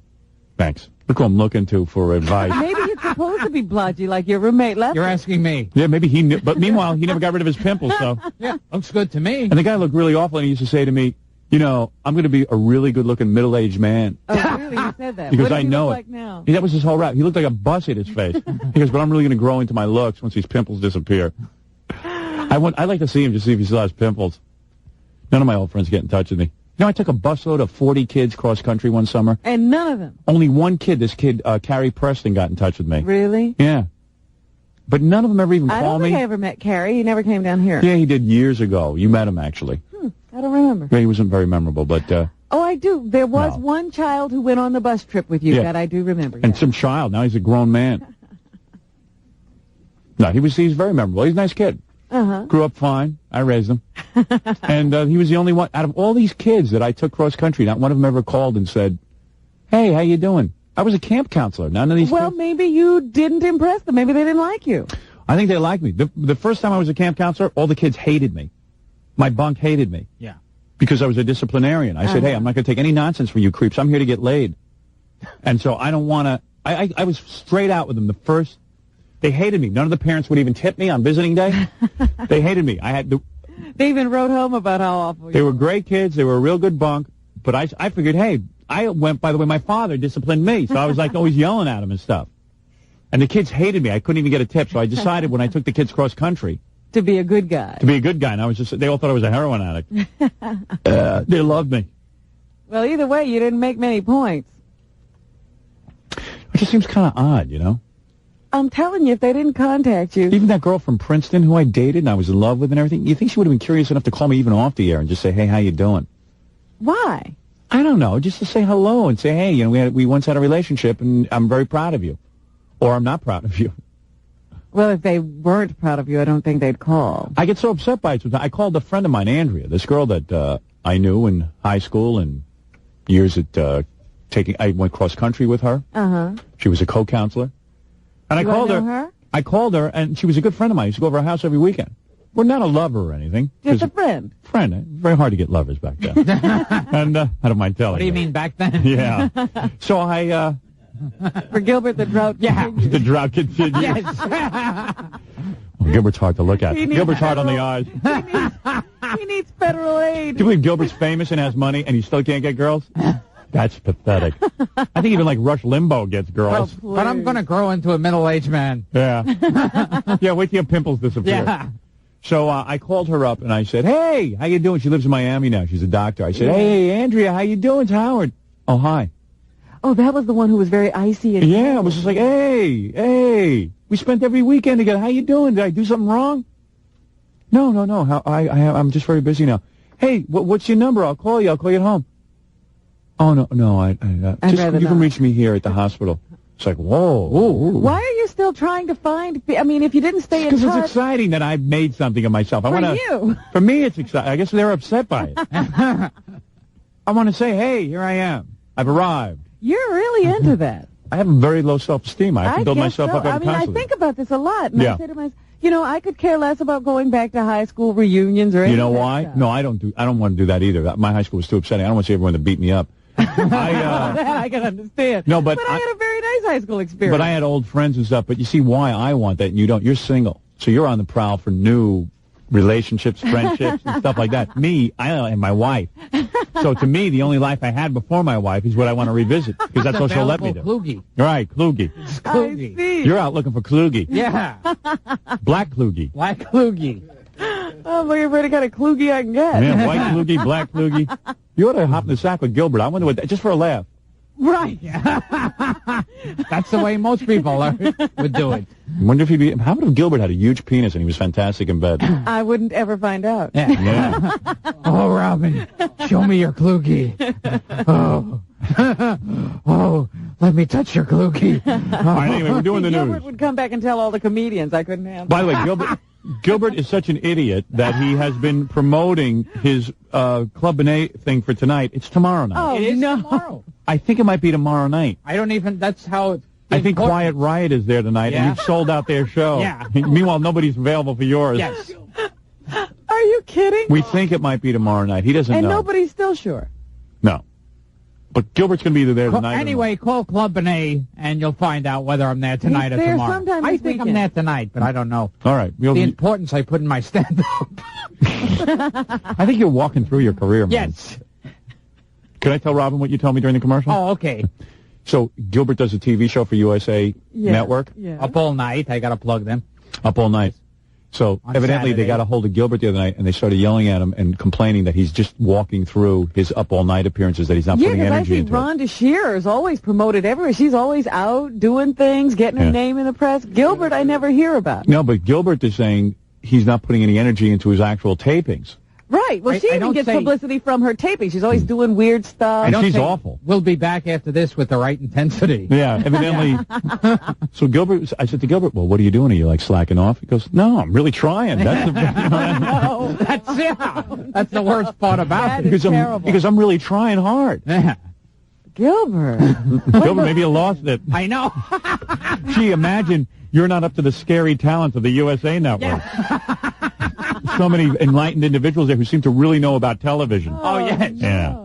Thanks. Look who I'm looking to for advice. Maybe it's supposed to be blotchy like your roommate left. You're asking me. Yeah, maybe he knew. But meanwhile, he never got rid of his pimples, so. Yeah, looks good to me. And the guy looked really awful, and he used to say to me, you know, I'm going to be a really good-looking middle-aged man. Oh, really? You said that? Because what I know look it. Like now? That was his whole rap. He looked like a bus hit his face. He goes, but I'm really going to grow into my looks once these pimples disappear. I'd like to see him, just see if he still has pimples. None of my old friends get in touch with me. You know, I took a busload of 40 kids cross-country one summer. And none of them? Only one kid, this kid, Carrie Preston, got in touch with me. Really? Yeah. But none of them ever even called me. I don't think I ever met Carrie. He never came down here. Yeah, he did years ago. You met him, actually. I don't remember. Yeah, he wasn't very memorable, but... oh, I do. There was one child who went on the bus trip with you that I do remember. And some child. Now he's a grown man. No, he's very memorable. He's a nice kid. Grew up fine. I raised him. And he was the only one, out of all these kids that I took cross-country, not one of them ever called and said, hey, how you doing? I was a camp counselor. None of these kids. Maybe you didn't impress them. Maybe they didn't like you. I think they liked me. The first time I was a camp counselor, all the kids hated me. My bunk hated me. Yeah. Because I was a disciplinarian. I said, hey, I'm not going to take any nonsense from you creeps. I'm here to get laid. And so I don't want to... I was straight out with them the first... They hated me. None of the parents would even tip me on visiting day. They hated me. They even wrote home about how awful you were. They were great kids. They were a real good bunk. But I figured, hey, by the way, my father disciplined me. So I was like always yelling at him and stuff. And the kids hated me. I couldn't even get a tip. So I decided when I took the kids cross country... To be a good guy. To be a good guy. And they all thought I was a heroin addict. They loved me. Well, either way, you didn't make many points. It just seems kind of odd, you know? I'm telling you, if they didn't contact you... Even that girl from Princeton who I dated and I was in love with and everything, you think she would have been curious enough to call me even off the air and just say, hey, how you doing? Why? I don't know. Just to say hello and say, hey, you know, we once had a relationship and I'm very proud of you. Or I'm not proud of you. Well, if they weren't proud of you, I don't think they'd call. I get so upset by it sometimes. I called a friend of mine, Andrea, this girl that I knew in high school and years at I went cross-country with her. She was a co-counselor. And I called her. I called her, and she was a good friend of mine. I used to go over to her house every weekend. We're not a lover or anything. Just a friend. Friend. Very hard to get lovers back then. And I don't mind telling you. What do you mean back then? Yeah. So I... For Gilbert, the drought continues. The drought continues. Yes. Well, Gilbert's hard to look at. Gilbert's hard on the eyes. He needs federal aid. Do you believe Gilbert's famous and has money, and he still can't get girls? That's pathetic. I think even like Rush Limbaugh gets girls. Well, but I'm going to grow into a middle-aged man. Yeah. Yeah, wait till your pimples disappear. Yeah. So I called her up, and I said, hey, how you doing? She lives in Miami now. She's a doctor. I said, hey, Andrea, how you doing? It's Howard. Oh, hi. Oh, that was the one who was very icy. And yeah, it was just like, hey, we spent every weekend together. How you doing? Did I do something wrong? No. I'm just very busy now. Hey, what's your number? I'll call you. I'll call you at home. Oh, no, you can reach me here at the hospital. It's like, whoa. Why are you still trying to find... I mean, if you didn't stay in touch... Because it's exciting that I've made something of myself. For me, it's exciting. I guess they're upset by it. I want to say, hey, here I am. I've arrived. You're really into that. I have very low self-esteem. I have to build myself up every I think about this a lot. And I say to myself, you know, I could care less about going back to high school reunions or anything. You know why? Stuff. No, I don't want to do that either. My high school was too upsetting. I don't want to see everyone to beat me up. I can understand. No, but I had a very nice high school experience. But I had old friends and stuff. But you see why I want that and you don't. You're single. So you're on the prowl for new relationships, friendships, and stuff like that. Me, I and my wife. So to me, the only life I had before my wife is what I want to revisit, because that's what she'll let me do. Kluge. Right, Kluge. Kluge. I see. You're out looking for Kluge. Yeah. Black Kluge. Black Kluge. I'm looking for any kind of Kluge I can get. Yeah, white Kluge, black Kluge. You ought to hop in the sack with Gilbert. I wonder what, just for a laugh. Right. That's the way most people would do it. I wonder if he'd be, how would if Gilbert had a huge penis and he was fantastic in bed? I wouldn't ever find out. Yeah. Oh, Robin, show me your Kluge. Oh. Oh, let me touch your Kluge. All right, anyway, we're doing the Gilbert news. would come back and tell all the comedians I couldn't handle. By the way, Gilbert is such an idiot that he has been promoting his Club Benet thing for tonight. It's tomorrow night. Oh, It is no. tomorrow. I think it might be tomorrow night. I don't even, that's how it's I think Quiet Riot is there tonight, and you've sold out their show. Yeah. Meanwhile, nobody's available for yours. Yes. Are you kidding? We think it might be tomorrow night. He doesn't and know. nobody's still sure. No. But Gilbert's going to be either there tonight Anyway, call Club Benet, and you'll find out whether I'm there tonight He's or there tomorrow. sometime I this think I'm weekend. there tonight, but I don't know. All right. The importance I put in my stand-up. I think you're walking through your career, man. Yes. Can I tell Robin what you told me during the commercial? Oh, okay. So Gilbert does a TV show for USA Network. Yeah. Up all night. I got to plug them. Up all night. So On evidently Saturday. they got a hold of Gilbert the other night, and they started yelling at him and complaining that he's just walking through his up all night appearances, that he's not Yeah, putting because I energy see into it. Rhonda Shearer is always promoted everywhere. She's always out doing things, getting her name in the press. Gilbert, I never hear about. No, but Gilbert is saying he's not putting any energy into his actual tapings. Right. Well, she I even don't gets say- publicity from her taping. She's always doing weird stuff. And don't she's say- awful. We'll be back after this with the right intensity. Yeah, evidently. So Gilbert, I said to Gilbert, well, what are you doing? Are you like slacking off? He goes, no, I'm really trying. That's No. That's the worst part about That it. is terrible. because I'm really trying hard. Yeah. Gilbert. Gilbert, maybe you lost it. I know. Gee, imagine you're not up to the scary talents of the USA Network. So many enlightened individuals there who seem to really know about television. Oh, yes. Yeah.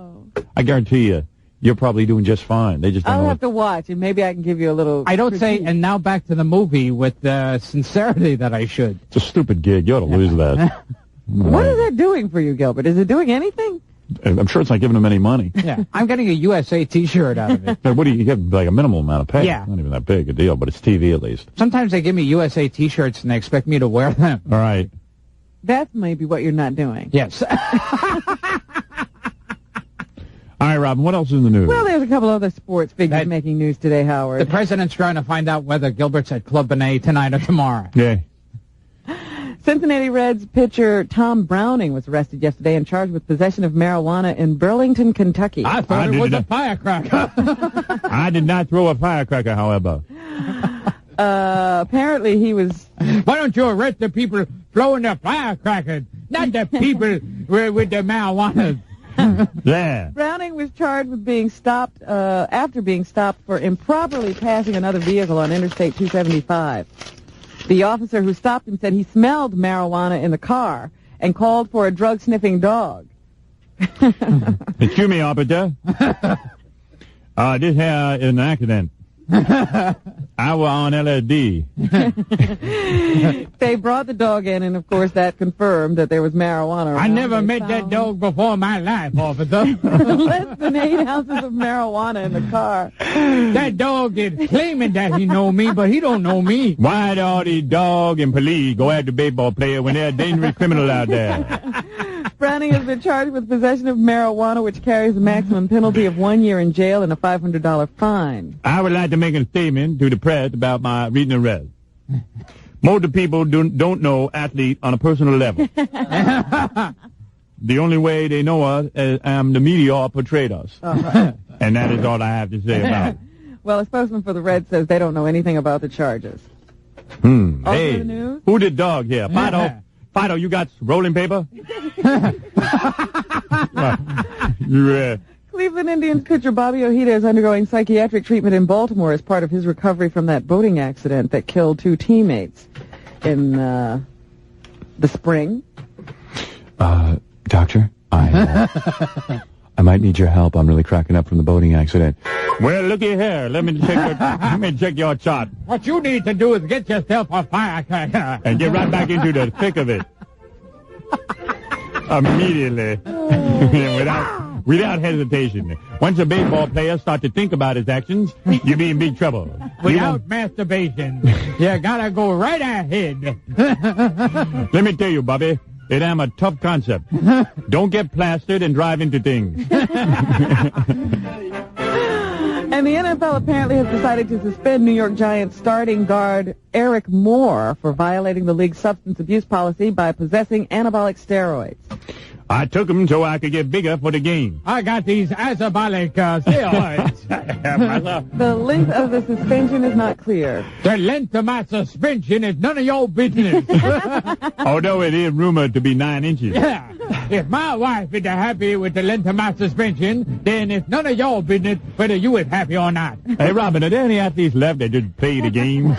I guarantee you're probably doing just fine. They just don't I'll know. have to watch, and maybe I can give you a little. I don't say, critique. and now back to the movie with the sincerity that I should. It's a stupid gig. You ought to lose that. What is that doing for you, Gilbert? Is it doing anything? I'm sure it's not giving them any money. Yeah. I'm getting a USA T-shirt out of it. What do you get? Like a minimal amount of pay. Yeah. It's not even that big a deal, but it's TV at least. Sometimes they give me USA T-shirts and they expect me to wear them. All right. That's maybe what you're not doing. Yes. All right, Robin, what else is in the news? Well, there's a couple other sports figures That- making news today, Howard. The president's trying to find out whether Gilbert's at Club Benet tonight or tomorrow. Yeah. Cincinnati Reds pitcher Tom Browning was arrested yesterday and charged with possession of marijuana in Burlington, Kentucky. I thought I it did was a not- firecracker. I did not throw a firecracker, however. Apparently he was... Why don't you arrest the people throwing the firecrackers, not the people with the marijuana? Yeah. Browning was charged with being stopped after being stopped for improperly passing another vehicle on Interstate 275. The officer who stopped him said he smelled marijuana in the car and called for a drug-sniffing dog. Excuse me, officer. This here is an accident. I was on LSD. They brought the dog in, and of course that confirmed that there was marijuana around. I never They met that found dog before in my life, officer. less than 8 ounces of marijuana in the car. That dog is claiming that he know me, but he don't know me. Why do all these dogs and police go after baseball players when they're dangerous criminals out there? Browning has been charged with possession of marijuana, which carries a maximum penalty of 1 year in jail and a $500 fine. I would like to make a statement to the press about my recent arrest. Most of the people don't know athlete on a personal level. The only way they know us is the media portrayed us. And that is all I have to say about it. Well, a spokesman for the Reds says they don't know anything about the charges. Also Hey, the news? who did dog here? Fido, you got rolling paper? Cleveland Indians pitcher Bobby Ojeda is undergoing psychiatric treatment in Baltimore as part of his recovery from that boating accident that killed 2 teammates in the spring. Doctor, I might need your help. I'm really cracking up from the boating accident. Well, looky here. Let me check your chart. What you need to do is get yourself a firecracker. And get right back into the thick of it. Immediately. Without hesitation. Once a baseball player starts to think about his actions, you be in big trouble. Without masturbation. You gotta go right ahead. Let me tell you, Bobby, it am a tough concept. Don't get plastered and drive into things. And the NFL apparently has decided to suspend New York Giants starting guard Eric Moore for violating the league's substance abuse policy by possessing anabolic steroids. I took them so I could get bigger for the game. I got these anabolic steroids. The length of the suspension is not clear. The length of my suspension is none of your business. Although it is rumored to be 9 inches. Yeah. If my wife is happy with the length of my suspension, then it's none of your business whether you is happy or not. Hey, Robin, are there any athletes left that just play the game?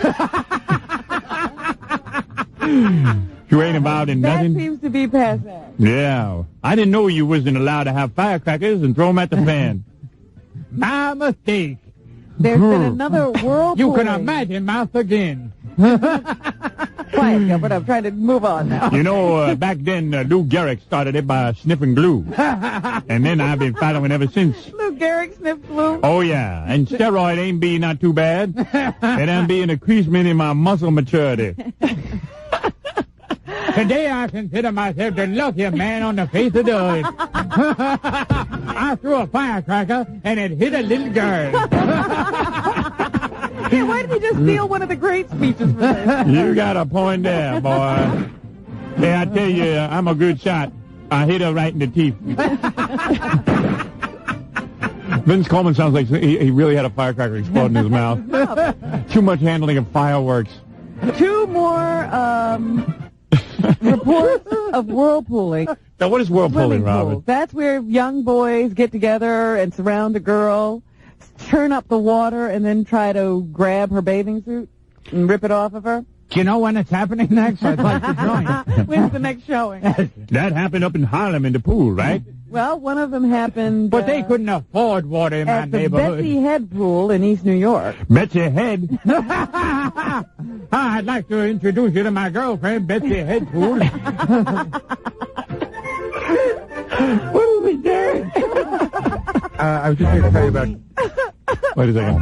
You ain't involved in That nothing? seems to be passé. Yeah. I didn't know you wasn't allowed to have firecrackers and throw them at the fan. My mistake. There's been another whirlpool. You can imagine mouth again. Quiet, Gilbert. I'm trying to move on now. You know, back then, Lou Gehrig started it by sniffing glue. And then I've been following ever since. Lou Gehrig sniffed glue. Oh, yeah. And steroid ain't be not too bad. It ain't be an increasement in my muscle maturity. Today I consider myself the luckiest man on the face of the earth. I threw a firecracker and it hit a little girl. Hey, why did he just steal one of the great speeches for this? You got a point there, boy. Hey, I tell you, I'm a good shot. I hit her right in the teeth. Vince Coleman sounds like he really had a firecracker explode in his mouth. Too much handling of fireworks. 2 more reports of whirlpooling. Now, what is whirlpooling, Swimming Robin? pools. That's where young boys get together and surround a girl, turn up the water, and then try to grab her bathing suit and rip it off of her. Do you know when it's happening next? I'd like to join. When's the next showing? That happened up in Harlem in the pool, right? Well, one of them happened But they couldn't afford water in my at the neighborhood. Betsy Head Pool in East New York. Betsy Head. I'd like to introduce you to my girlfriend, Betsy Headpool. What are we doing? I was just here to tell you about... Wait a second.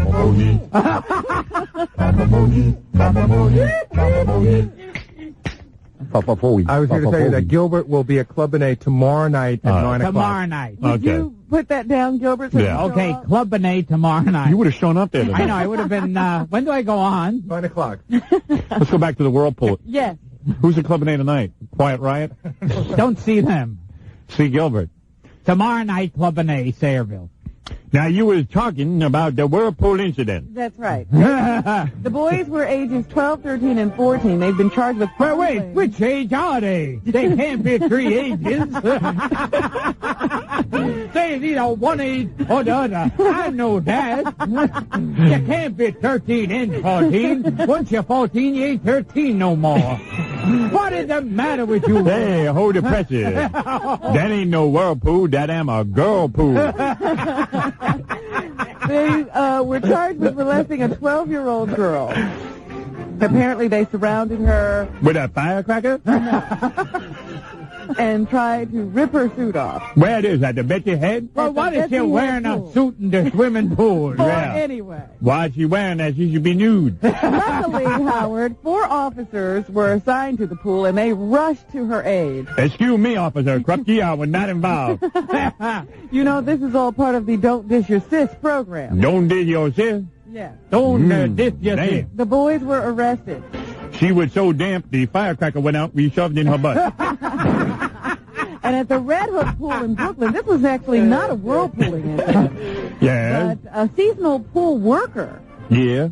I was here to tell you that Gilbert will be at Club Benet tomorrow night at 9 o'clock. Tomorrow night. Did you put that down, Gilbert? So Yeah. you Okay, show up? Club Benet tomorrow night. You would have shown up there today. I know, I would have been, when do I go on? 9 o'clock. Let's go back to the whirlpool. Yes. Who's at Club Benet tonight? Quiet Riot? Don't see them. See Gilbert. Tomorrow night, Club Benet, Sayreville. Now, you was talking about the whirlpool incident. That's right. The boys were ages 12, 13, and 14. They've been charged with... But wait, which age are they? They can't be 3 ages. Say it's either one age or the other. I know that. You can't be 13 and 14. Once you're 14, you ain't 13 no more. What is the matter with you? Hey, hold the pressure. That ain't no whirlpool. That am a girl pool. They were charged with molesting a 12-year-old girl. Apparently, they surrounded her With a firecracker? and tried to rip her suit off. Where it is? At the Betsy Head? Well, what is she wearing a suit in the swimming pool? Or Yeah. anyway. Why is she wearing that? She should be nude. Luckily, Howard, 4 officers were assigned to the pool, and they rushed to her aid. Excuse me, Officer Krupke. I was not involved. You know, this is all part of the Don't Dish Your Sis program. Don't did your sis. Yeah. Don't diss your Damn. sis. The boys were arrested. She was so damp, the firecracker went out, we shoved in her butt. And at the Red Hook Pool in Brooklyn, this was actually not a whirlpooling incident, Yeah? but a seasonal pool worker Yeah.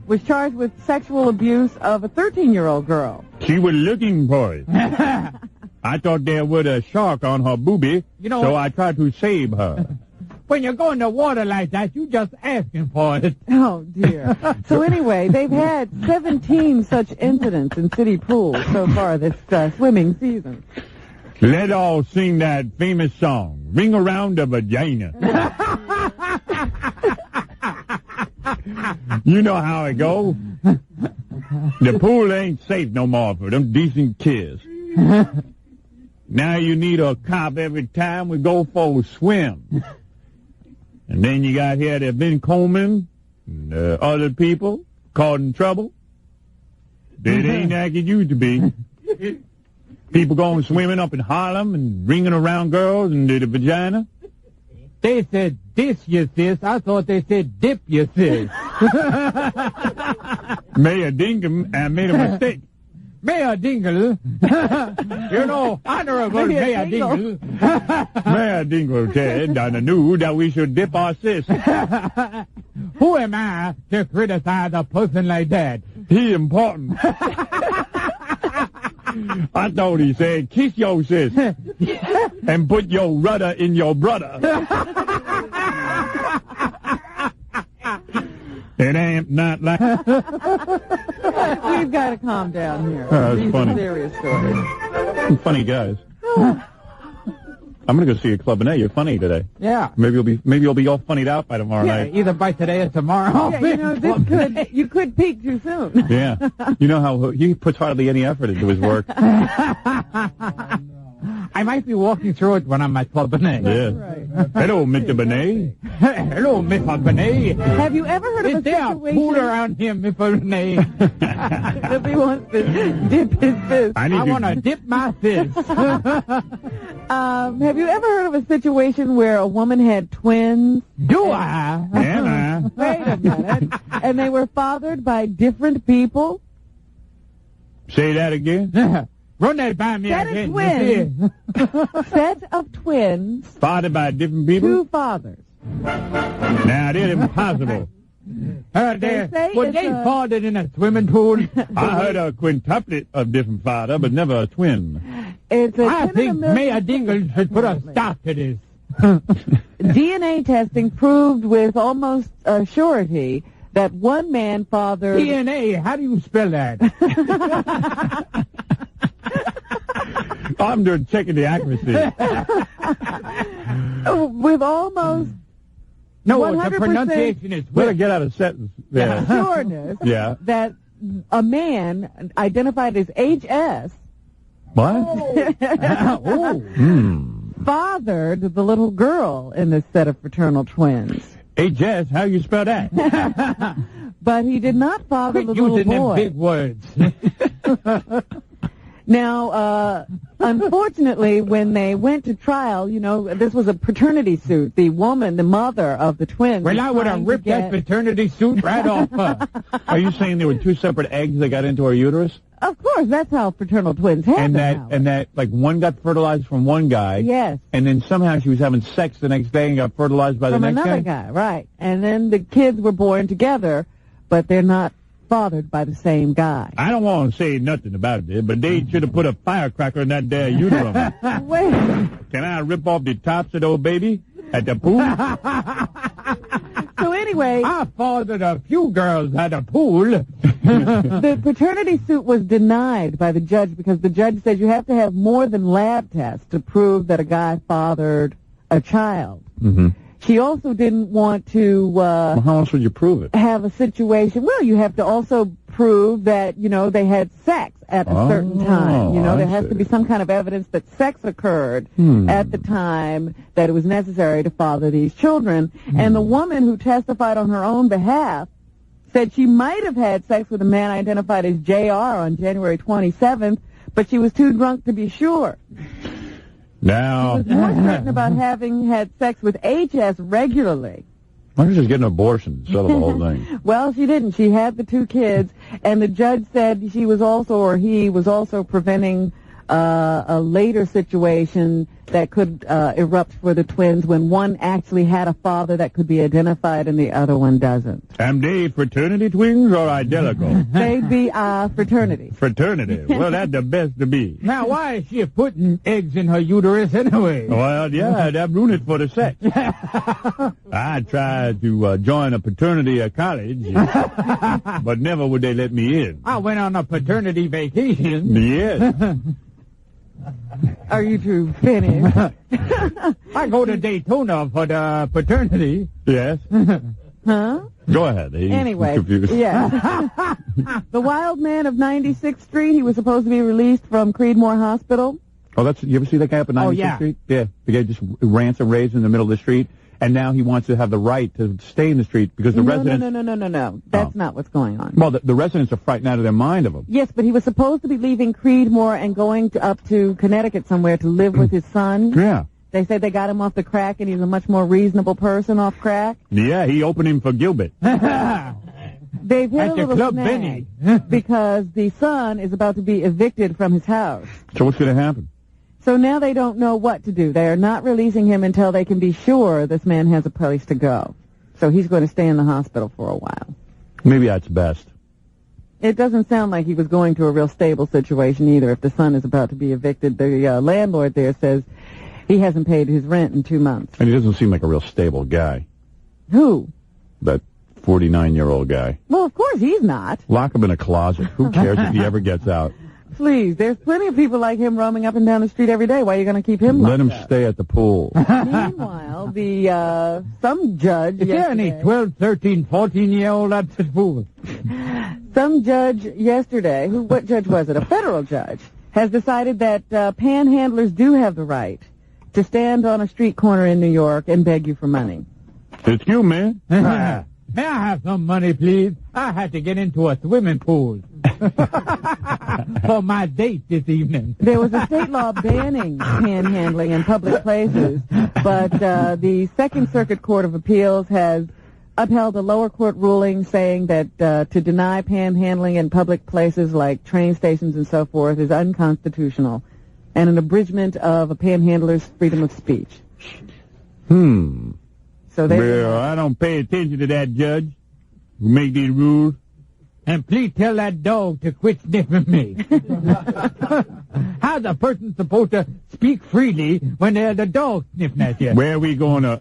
was charged with sexual abuse of a 13-year-old girl. She was looking for it. I thought there was a shark on her boobie, You know so what? I tried to save her. When you go in the water like that, you just asking for it. Oh, dear. So anyway, they've had 17 such incidents in city pools so far this swimming season. Let's all sing that famous song, Ring Around the Vagina. You know how it go. The pool ain't safe no more for them decent kids. Now you need a cop every time we go for a swim. And then you got here that been Coleman and other people caught in trouble. It ain't like it used to be. People going swimming up in Harlem and ringing around girls and the vagina. They said dish you, sis. I thought they said dip you, sis. Mayor Dingham made a mistake. Mayor Dingle. Honorable Mayor Dingle. Mayor Dingle said on the news that we should dip our sis. Who am I to criticize a person like that? He important. I thought he said, kiss your sis and put your rudder in your brother. It ain't not like... We've got to calm down here. That's These funny. are serious stories. Funny guys. I'm going to go see a Club and A. You're funny today. Yeah. Maybe you'll be all funnied out by tomorrow night. Either by today or tomorrow. Yeah, you could peak too soon. Yeah. You know how he puts hardly any effort into his work. I might be walking through it when I'm at Club and A. Yeah. Right. Hello, Mr. Benet. Hello, Mr. Benet. Have you ever heard of Is a there a situation... pool around here, Mr. Benet? If he wants to dip his fist. I want to dip my fist. Have you ever heard of a situation where a woman had twins? Do I? Yeah, Wait a minute. And they were fathered by different people? Say that again. Run that by me Set again. of twins. Set of twins. Fathered by different people? Two fathers. Now, that's impossible. They say Were it's they a- fathered in a swimming pool? I heard a quintuplet of different father, but never a twin. It's a I 10 think in a million- Mayor Dingle should put a stop to this. DNA testing proved with almost surety that one man fathered... DNA, how do you spell that? I'm just checking the accuracy. with almost No, 100% the pronunciation is Better get out of sentence. Yeah. sureness Yeah. that a man identified as HS What? fathered the little girl in this set of fraternal twins. Hey, Jess, how you spell that? But he did not father Quit the little using them boy. big words. Now, unfortunately, when they went to trial, this was a paternity suit. The woman, the mother of the twins... Well, was I would have trying to ripped that paternity suit right off her. Are you saying there were two separate eggs that got into her uterus? Of course, that's how fraternal twins happen. And that like one got fertilized from one guy. Yes. And then somehow she was having sex the next day and got fertilized by From the next another guy, right. And then the kids were born together, but they're not fathered by the same guy. I don't want to say nothing about it, but they should have put a firecracker in that there uterus. Wait. Can I rip off the tops of those baby at the pool? So anyway, I fathered a few girls at a pool. the paternity suit was denied by the judge because the judge said you have to have more than lab tests to prove that a guy fathered a child. Mm-hmm. She also didn't want to Well, how else would you prove it? have a situation. Well, you have to also prove that, they had sex at a certain time. There has to be some kind of evidence that sex occurred at the time that it was necessary to father these children. And the woman who testified on her own behalf said she might have had sex with a man identified as JR on January 27th, but she was too drunk to be sure. Now, She was more certain about having had sex with HS regularly. why don't you just get an abortion instead of the whole thing? Well, she didn't. She had the two kids, and the judge said he was also preventing a later situation that could erupt for the twins when one actually had a father that could be identified and the other one doesn't. Am they fraternity twins or identical? They'd be fraternity. Fraternity. Well, that's the best to be. Now, why is she putting eggs in her uterus anyway? Well, yeah, that ruined it for the sex. I tried to join a fraternity at college, but never would they let me in. I went on a paternity vacation. Yes. Are you two finished? I go to Daytona for the paternity. Yes. Huh? Go ahead. He's Anyway, confused. yeah. The wild man of 96th Street, he was supposed to be released from Creedmoor Hospital. Oh, you ever see that guy up at 96th Street? Yeah. The guy just rants and raves in the middle of the street, and now he wants to have the right to stay in the street because the residents... No. That's not what's going on. Well, the residents are frightened out of their mind of him. Yes, but he was supposed to be leaving Creedmoor and going up to Connecticut somewhere to live with his son. Yeah. They said they got him off the crack, and he's a much more reasonable person off crack. Yeah, he opened him for Gilbert. They've hit a little snag because the son is about to be evicted from his house. So what's going to happen? So now they don't know what to do. They are not releasing him until they can be sure this man has a place to go. So he's going to stay in the hospital for a while. Maybe that's best. It doesn't sound like he was going to a real stable situation either if the son is about to be evicted. The landlord there says he hasn't paid his rent in 2 months. And he doesn't seem like a real stable guy. Who? That 49-year-old guy. Well, of course he's not. Lock him in a closet. Who cares if he ever gets out? Please, there's plenty of people like him roaming up and down the street every day. Why are you going to keep him Let him up? stay at the pool. Meanwhile, some judge... Is there any 12, 13, 14-year-old at the pool? Some judge yesterday, what judge was it? A federal judge, has decided that panhandlers do have the right to stand on a street corner in New York and beg you for money. It's you, man. May I have some money, please? I had to get into a swimming pool for my date this evening. There was a state law banning panhandling in public places, but the Second Circuit Court of Appeals has upheld a lower court ruling saying that to deny panhandling in public places like train stations and so forth is unconstitutional and an abridgment of a panhandler's freedom of speech. So well, I don't pay attention to that judge who make these rules. And please tell that dog to quit sniffing me. How's a person supposed to speak freely when there's a dog sniffing at you? Where we gonna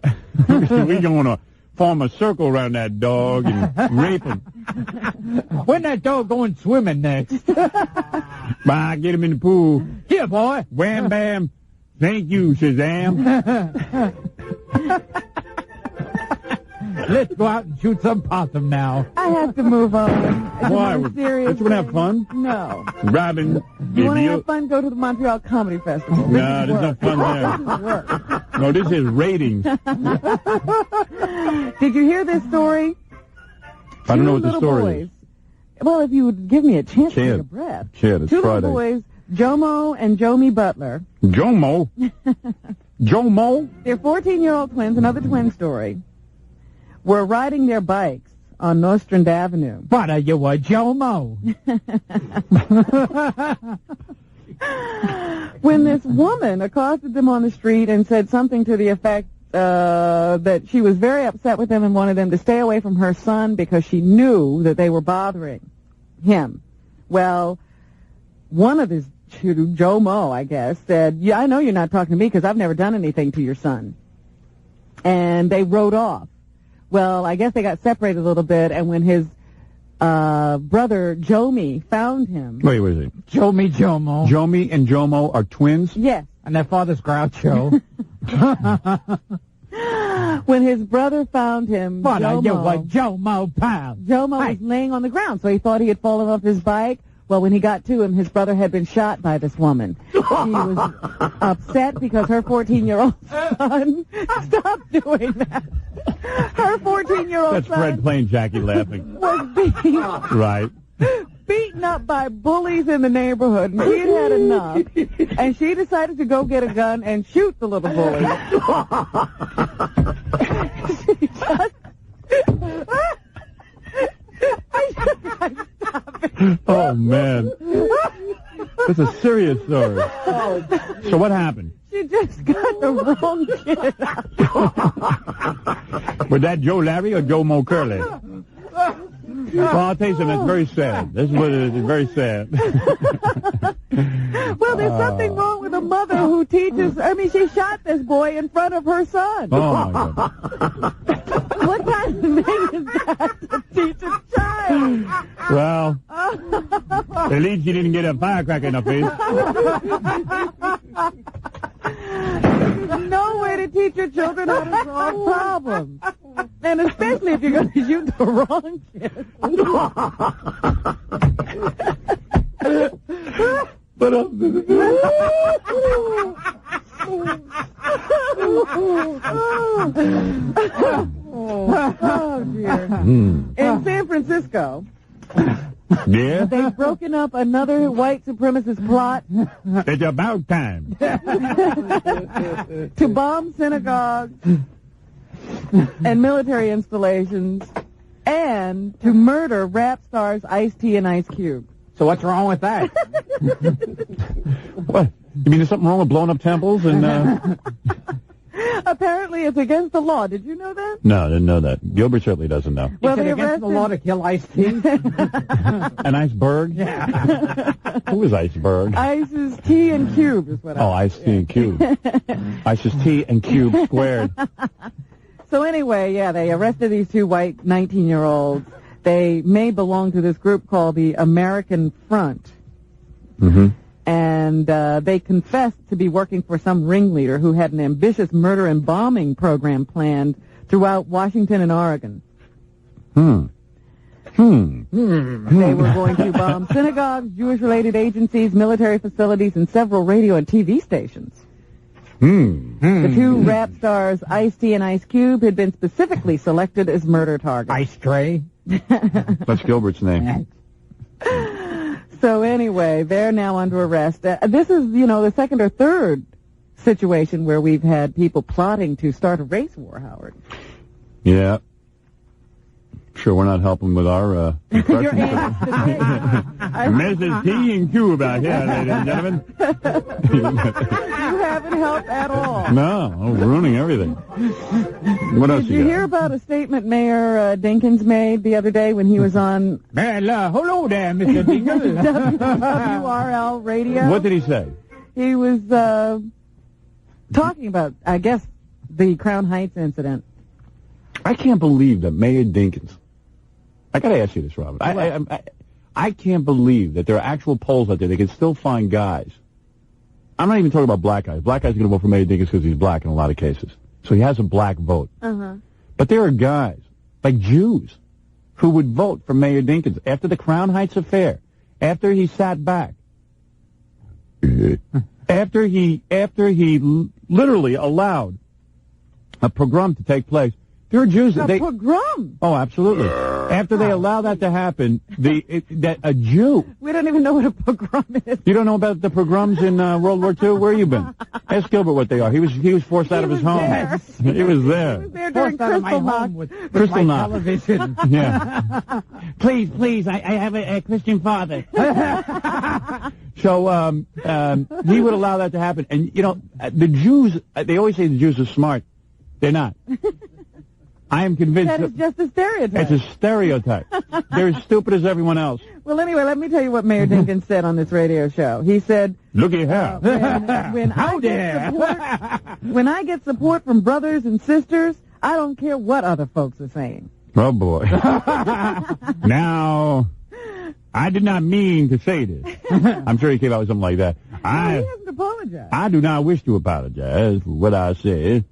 form a circle around that dog and rape him? When that dog going swimming next? Bah, get him in the pool. Here, boy. Wham, bam. Thank you, Shazam. Let's go out and shoot some possum now. I have to move on. Why? Don't you want to have fun? No. Robin, you want to have fun? Go to the Montreal Comedy Festival. No, there's no fun there. This is work. No, this is ratings. Did you hear this story? I don't know what the story is. Well, if you would give me a chance to take a breath. It's Two Friday. little boys, Jomo and Jomi Butler. Jomo? Jomo? They're 14-year-old twins, another twin story. Were riding their bikes on Nostrand Avenue. What are you, a Jomo? When this woman accosted them on the street and said something to the effect that she was very upset with them and wanted them to stay away from her son because she knew that they were bothering him. Well, one of his Jomo, I guess, said, yeah, I know you're not talking to me because I've never done anything to your son. And they rode off. Well, I guess they got separated a little bit, and when his brother Jomi found him... Wait, what is it? Jomi Jomo. Jomi and Jomo are twins? Yes. And their father's Groucho. When his brother found him, what are you, a Jomo pal? Jomo was laying on the ground, so he thought he had fallen off his bike. Well, when he got to him, his brother had been shot by this woman. She was upset because her 14-year-old son... Stop doing that. Her 14-year-old That's son... Fred playing Jackie laughing. ...was being... Right. beaten up by bullies in the neighborhood. And she had enough. And she decided to go get a gun and shoot the little bully. She just... Oh, man. That's a serious story. So what happened? She just got the wrong kid out. Was that Joe Larry or Joe Mo Curly? Well, I'll tell you something. That's very sad. This is what it is. It's very sad. Well, there's something wrong with a mother who teaches... I mean, she shot this boy in front of her son. Oh, my God. What kind of thing is that to teach a child? Well, at least you didn't get a firecracker in the face. There's no way to teach your children how to solve problems. And especially if you're going to shoot the wrong kid. But Oh, dear. In San Francisco, yeah, they've broken up another white supremacist plot it's about time. to bomb synagogues and military installations and to murder rap stars Ice-T and Ice Cube. So what's wrong with that? What? You mean there's something wrong with blowing up temples and? Apparently, it's against the law. Did you know that? No, I didn't know that. Gilbert certainly doesn't know. Well, Is it they against the law to kill Ice-T? An iceberg? Yeah. Who is iceberg? Ice's T and Cube is what I Ice T and Cube. Ice's T and Cube squared. So anyway, yeah, they arrested these two white 19-year-olds. They may belong to this group called the American Front. Mm-hmm. And they confessed to be working for some ringleader who had an ambitious murder and bombing program planned throughout Washington and Oregon. They were going to bomb synagogues, Jewish-related agencies, military facilities, and several radio and TV stations. The two rap stars, Ice-T and Ice Cube, had been specifically selected as murder targets. Ice Tray? That's Gilbert's name. So anyway, they're now under arrest. This is, the second or third situation where we've had people plotting to start a race war, Howard. Yeah. Sure, we're not helping with our Your aunt Mrs. T and Cube out here, ladies and gentlemen. You haven't helped at all. No, ruining everything. What else Did you hear about a statement Mayor Dinkins made the other day when he was on Well, hello there, Mr. Dinkins. WRL radio? What did he say? He was talking about, I guess, the Crown Heights incident. I can't believe that Mayor Dinkins. I got to ask you this, Robert. I can't believe that there are actual polls out there. They can still find guys. I'm not even talking about black guys. Black guys are going to vote for Mayor Dinkins because he's black in a lot of cases. So he has a black vote. But there are guys, like Jews, who would vote for Mayor Dinkins after the Crown Heights affair, after he sat back, after he literally allowed a pogrom to take place. There are Jews that A pogrom? Oh, absolutely. After they allow that to happen, that a Jew. We don't even know what a pogrom is. You don't know about the pogroms in World War II? Where you been? Ask Gilbert what they are. He was forced out of his home. There. He was there. He was there during Forced out of my Crystal home Knock. with Crystal my Knock. television. Yeah. Please, I have a Christian father. So he would allow that to happen. And, the Jews, they always say the Jews are smart. They're not. I am convinced That is just a stereotype. it's a stereotype. They're as stupid as everyone else. Well, anyway, let me tell you what Mayor Dinkins said on this radio show. He said, Look at her. when I get support from brothers and sisters, I don't care what other folks are saying. Oh, boy. Now, I did not mean to say this. I'm sure he came out with something like that. He hasn't apologized. I do not wish to apologize for what I said.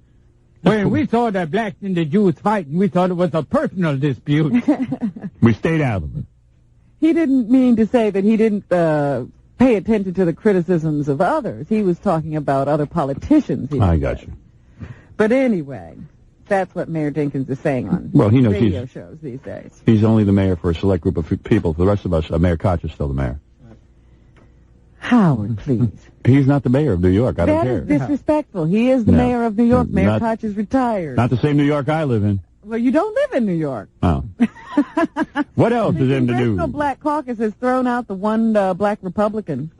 When we saw the blacks and the Jews fighting, we thought it was a personal dispute. We stayed out of it. He didn't mean to say that he didn't pay attention to the criticisms of others. He was talking about other politicians. I got you. But anyway, that's what Mayor Dinkins is saying on He knows radio shows these days. He's only the mayor for a select group of people. For the rest of us, Mayor Koch is still the mayor. Howard, please. He's not the mayor of New York. I don't care. That is disrespectful. He is the No. mayor of New York. Mayor Not- Koch is retired. Not the same New York I live in. Well, you don't live in New York. Oh. What else is in the Congressional news? Black Caucus has thrown out the one black Republican.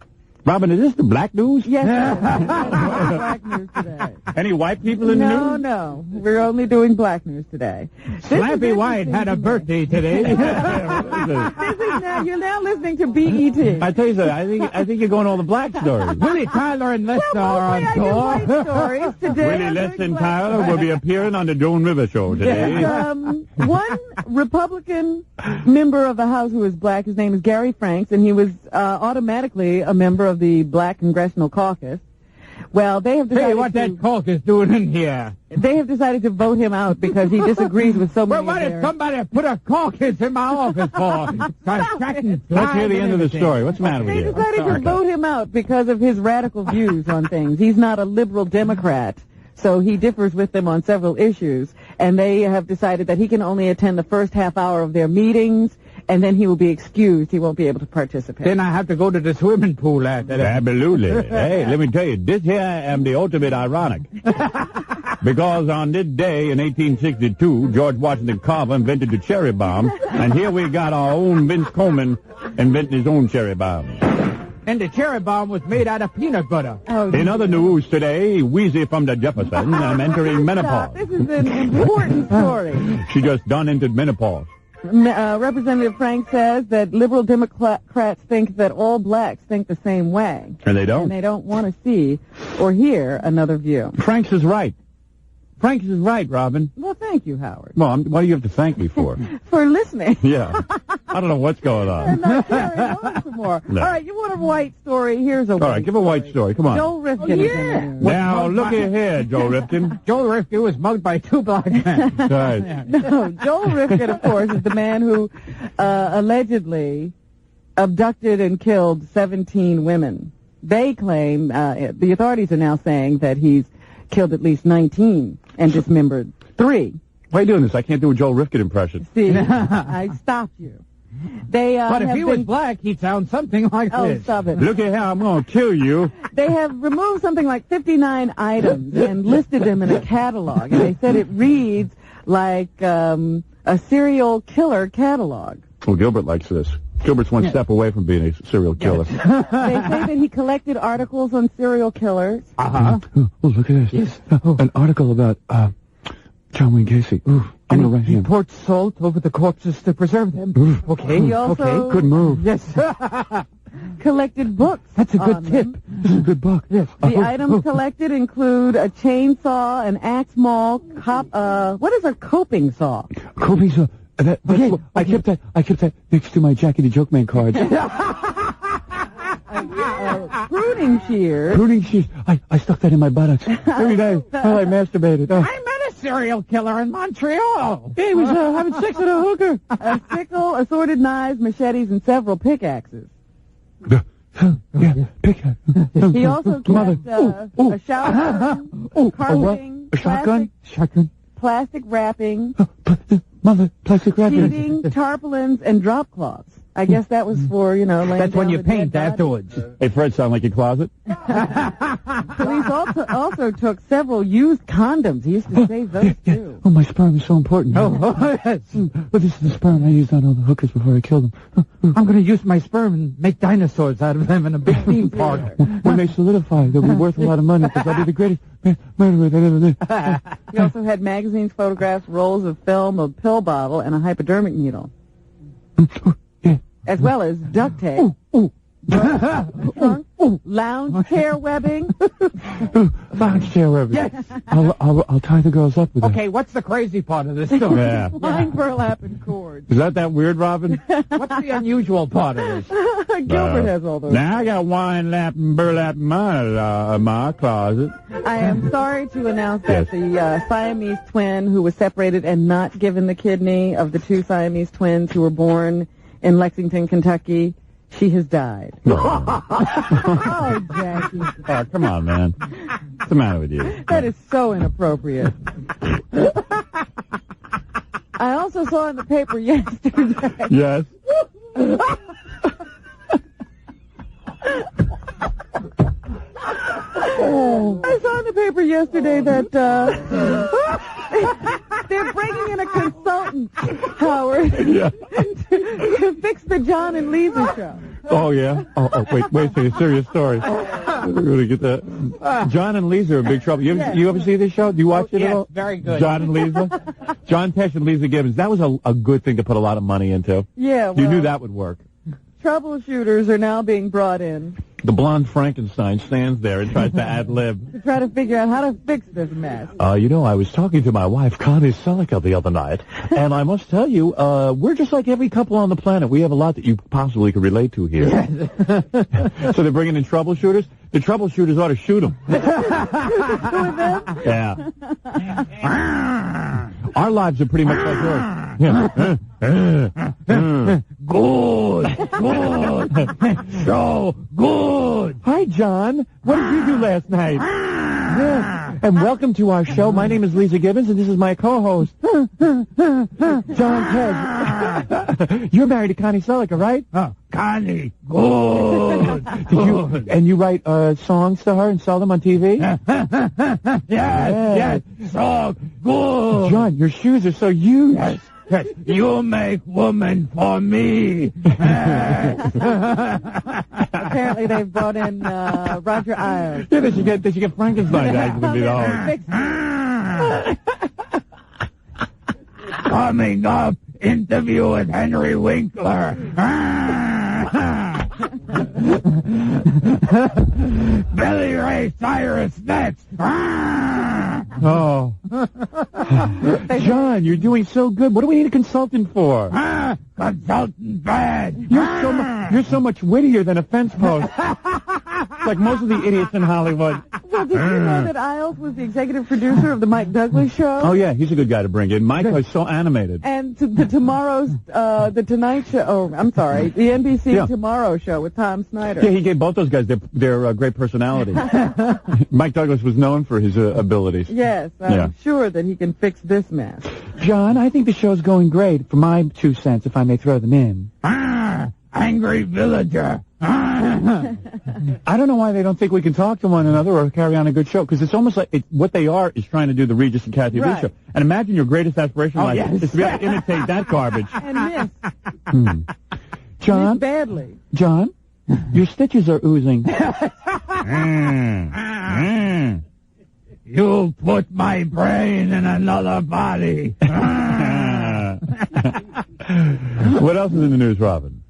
Robin, is this the black news? Yes, it is. Black news today. Any white people in the news? No. We're only doing black news today. Slappy White had a birthday today. This is now, you're now listening to BET. I tell you something. I think you're going all the black stories. Willie Tyler and Lester are on I do tour. white stories today. Willie I'm Lester doing and black Tyler will be appearing on the Joan Rivers show today. One Republican member of the House who is black, his name is Gary Franks, and he was automatically a member of the Black Congressional Caucus. Well, they have decided Hey, what that Cork is doing in here? They have decided to vote him out because he disagrees with so many Well, what of if their... somebody put a caucus in my office for? Let's hear the end of the story. What's the matter with They you? decided to vote him out because of his radical views on things. He's not a liberal Democrat, so he differs with them on several issues. And they have decided that he can only attend the first half hour of their meetings, and then he will be excused. He won't be able to participate. Then I have to go to the swimming pool after that. Absolutely. Hey, let me tell you, this here am the ultimate ironic. Because on this day in 1862, George Washington Carver invented the cherry bomb, and here we got our own Vince Coleman inventing his own cherry bomb. And the cherry bomb was made out of peanut butter. In other news today, Wheezy from the Jefferson, I'm entering menopause. This is an important story. She just done into menopause. Representative Frank says that liberal Democrats think that all blacks think the same way. And they don't? And they don't want to see or hear another view. Franks is right. Franks is right, Robin. Well, thank you, Howard. Well, what do you have to thank me for? For listening. Yeah. I don't know what's going on. And not carrying on some more. No. All right, you want a white story? Here's a white All right, give a white story. Come on. Joel Rifkin is in the news. Now, look here, Joe Rifkin. Joel Rifkin was mugged by two black men. Right. No, Joel Rifkin, of course, is the man who allegedly abducted and killed 17 women. They claim, the authorities are now saying that he's killed at least 19 and dismembered 3. Why are you doing this? I can't do a Joel Rifkin impression. See, I stopped you. They, But if have he was been- black, he'd sound something like Oh, this. stop it. Look at how I'm going to kill you. They have removed something like 59 items and listed them in a catalog. And they said it reads like a serial killer catalog. Well, Gilbert likes this. Gilbert's one step away from being a serial killer. They say that he collected articles on serial killers. Uh-huh. Oh, look at this. Yes. An article about John Wayne Gacy. Ooh, I'm going to write He him. poured salt over the corpses to preserve them. Okay. He also Okay. Good move. Yes. collected books. That's a good on tip. them. This is a good book. Yes. The items collected include a chainsaw, an axe maul, what is a coping saw? Coping saw. I kept that next to my Jackie the Joke Man cards. Pruning shears. Pruning shears. I stuck that in my buttocks every day while I masturbated. Oh. I met a serial killer in Montreal. He was having sex with a hooker. A sickle, assorted knives, machetes, and several pickaxes. Yeah, pickaxe. He also kept a shower, carpeting, a shotgun? plastic wrapping, Mother, plastic wrapping. sheeting, tarpaulins, and drop cloths. I guess that was for, laying That's when down you the paint dead body. afterwards. Hey, Fred, sound like your closet? Police also took several used condoms. He used to save those, too. Oh, my sperm is so important. Oh, yes. But this is the sperm I used on all the hookers before I killed them. I'm going to use my sperm and make dinosaurs out of them in a big theme park. When they solidify, they'll be worth a lot of money because I'll be the greatest murderer that ever lived. He also had magazines, photographs, rolls of film, a pill bottle, and a hypodermic needle. As well as duct tape, lounge chair webbing. Lounge chair webbing. Yes. I'll tie the girls up with that. Okay, what's the crazy part of this story? Yeah. Line burlap and cords. Is that weird, Robin? What's the unusual part of this? Gilbert has all those. Now I got wine lap and burlap in my closet. I am sorry to announce that the Siamese twin who was separated and not given the kidney of the 2 Siamese twins who were born in Lexington, Kentucky, she has died. Oh, Jackie. Oh, come on, man. What's the matter with you? That is so inappropriate. I also saw in the paper yesterday. Yes. I saw in the paper yesterday that they're bringing in a consultant, Howard, to fix the John and Lisa show. Oh, yeah? Oh, wait a second. Serious story. We're going to get that. John and Lisa are in big trouble. You ever see this show? Do you watch it at all? Yes, very good. John and Lisa? John Tesh and Lisa Gibbons. That was a good thing to put a lot of money into. Yeah, well, You knew that would work. troubleshooters are now being brought in The blonde Frankenstein stands there and tries to ad-lib. to try to figure out how to fix this mess. I was talking to my wife, Connie Selica, the other night, and I must tell you, we're just like every couple on the planet. We have a lot that you possibly could relate to here. So they're bringing in troubleshooters? The troubleshooters ought to shoot them. Yeah. Our lives are pretty much like yours. Good. So good. Hi, John. What did you do last night? Yeah. And welcome to our show. My name is Lisa Gibbons, and this is my co-host, John Kedge. You're married to Connie Selica, right? Connie. Good. And you write songs to her and sell them on TV? Yes. So good. John, your shoes are so huge. Yes. You make woman for me. Apparently they've brought in Roger Ailes. Yeah, they should get Frankenstein guys to be the host. Coming up, interview with Henry Winkler. Billy Ray Cyrus next. Oh. John, you're doing so good. What do we need a consultant for? Consultant bad. You're so much wittier than a fence post. Like most of the idiots in Hollywood. Well, did you know that Ailes was the executive producer of the Mike Douglas Show? Oh, yeah, he's a good guy to bring in. Mike was so animated. And the The Tonight Show, the NBC Tomorrow Show with Tom Snyder. Yeah, he gave both those guys their great personalities. Mike Douglas was known for his abilities. Yes, I'm sure that he can fix this mess. John, I think the show's going great, for my 2 cents, if I may throw them in. Angry villager. I don't know why they don't think we can talk to one another or carry on a good show, because it's almost like what they are is trying to do the Regis and Kathy Lee show. And imagine your greatest aspiration in life is to be able to imitate that garbage. And miss. John? Miss badly. John? Your stitches are oozing. You put my brain in another body. What else is in the news, Robin?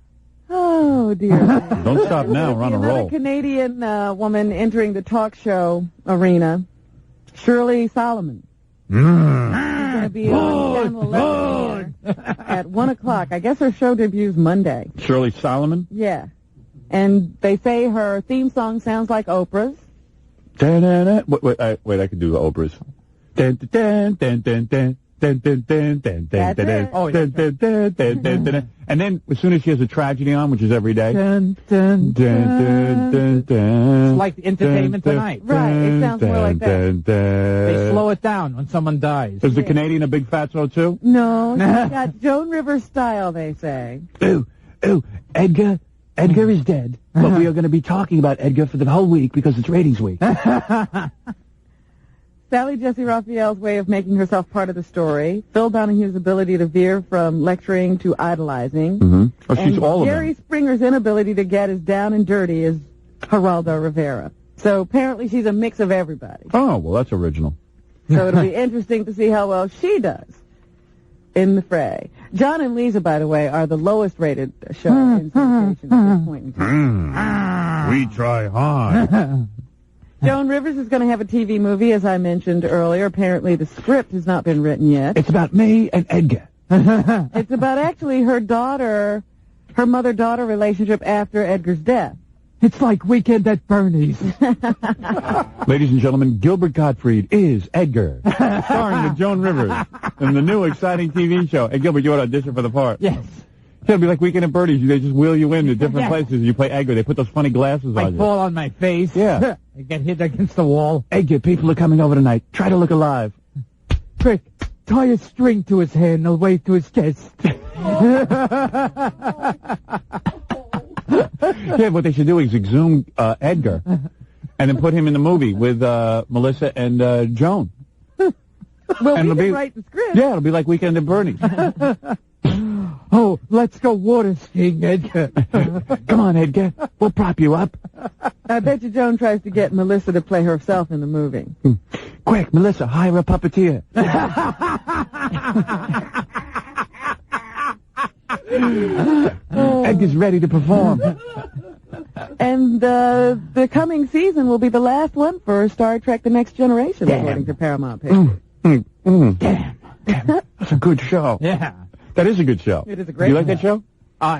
Oh, dear. Don't stop now. We're on a roll. Another Canadian woman entering the talk show arena, Shirley Solomon. She's going to be on Channel 11 at 1 o'clock. I guess her show debuts Monday. Shirley Solomon? Yeah. And they say her theme song sounds like Oprah's. Wait, I could do the Oprah's. And then, as soon as she has a tragedy on, which is every day, it's like Entertainment Tonight. Right, it sounds more like that. They slow it down when someone dies. Is the Canadian a big fatso too? No, she's got Joan Rivers style, they say. Ooh, Edgar is dead, but we are going to be talking about Edgar for the whole week because it's ratings week. Sally Jesse Raphael's way of making herself part of the story, Phil Donahue's ability to veer from lecturing to idolizing, Oh, she's all of them. Jerry Springer's inability to get as down and dirty as Geraldo Rivera. So apparently she's a mix of everybody. Oh, well, that's original. So it'll be interesting to see how well she does in the fray. John and Lisa, by the way, are the lowest rated show in syndication at this point in time. We try hard. Joan Rivers is going to have a TV movie, as I mentioned earlier. Apparently the script has not been written yet. It's about me and Edgar. It's about actually her mother-daughter relationship after Edgar's death. It's like Weekend at Bernie's. Ladies and gentlemen, Gilbert Gottfried is Edgar, starring with Joan Rivers in the new exciting TV show. Hey, Gilbert, you want to audition for the part? Yes. It'll be like Weekend at Bernie's. They just wheel you into different places. You play Edgar. They put those funny glasses on I you. fall on my face. Yeah. I get hit against the wall. Edgar, people are coming over tonight. Try to look alive. Quick, tie a string to his hair and a weight to his chest. Yeah, what they should do is exhume Edgar and then put him in the movie with Melissa and Joan. Well, and we can write the script. Yeah, it'll be like Weekend at Bernie's. Oh, let's go water skiing, Edgar. Come on, Edgar. We'll prop you up. I bet you Joan tries to get Melissa to play herself in the movie. Quick, Melissa, hire a puppeteer. Edgar's ready to perform. And the coming season will be the last one for Star Trek The Next Generation, according to Paramount Pictures. Damn. That's a good show. Yeah. That is a good show. It is a great Do you like show. that show?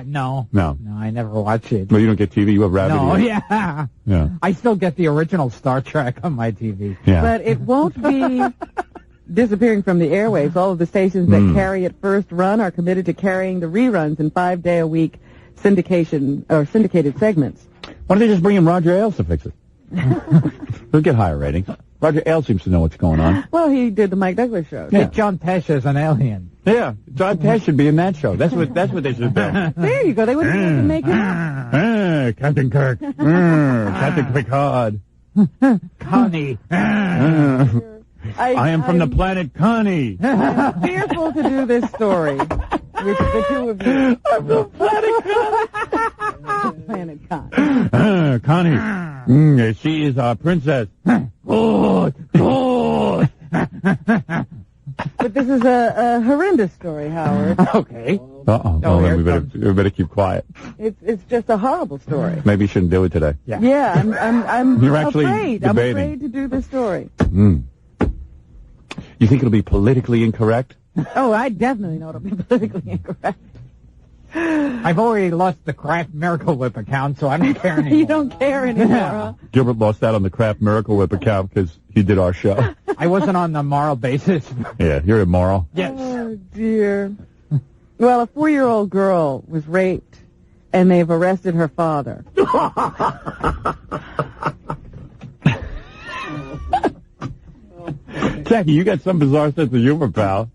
No. No. No, I never watch it. No, you don't get TV. You have Rabbit. No, Ear. yeah. Yeah. I still get the original Star Trek on my TV. Yeah. But it won't be disappearing from the airwaves. All of the stations that carry it first run are committed to carrying the reruns in 5-day-a-week syndicated segments. Why don't they just bring in Roger Ailes to fix it? They'll get higher ratings. Roger Ailes seems to know what's going on. Well, he did the Mike Douglas show. Yeah. Hey, John Tesh is an alien. Yeah, John Tesh should be in that show. That's what they should do. There you go. They wouldn't have to make it up. Captain Kirk. Captain Picard. Connie. I am from the planet Connie. I'm fearful to do this story with the two of you. I'm from Planet Con. Connie. She is our princess. Good. But this is a horrendous story, Howard. Okay. Uh-oh. Well, then we better keep quiet. It's just a horrible story. Maybe you shouldn't do it today. Yeah, I'm You're actually afraid. debating. I'm afraid to do this story. You think it'll be politically incorrect? Oh, I definitely know it'll be politically incorrect. I've already lost the Kraft Miracle Whip account, so I don't care anymore. You don't care anymore, huh? Gilbert lost out on the Kraft Miracle Whip account because he did our show. I wasn't on the moral basis. Yeah, you're immoral. Yes. Oh, dear. Well, a 4-year-old girl was raped, and they've arrested her father. Jackie, you got some bizarre sense of humor, pal.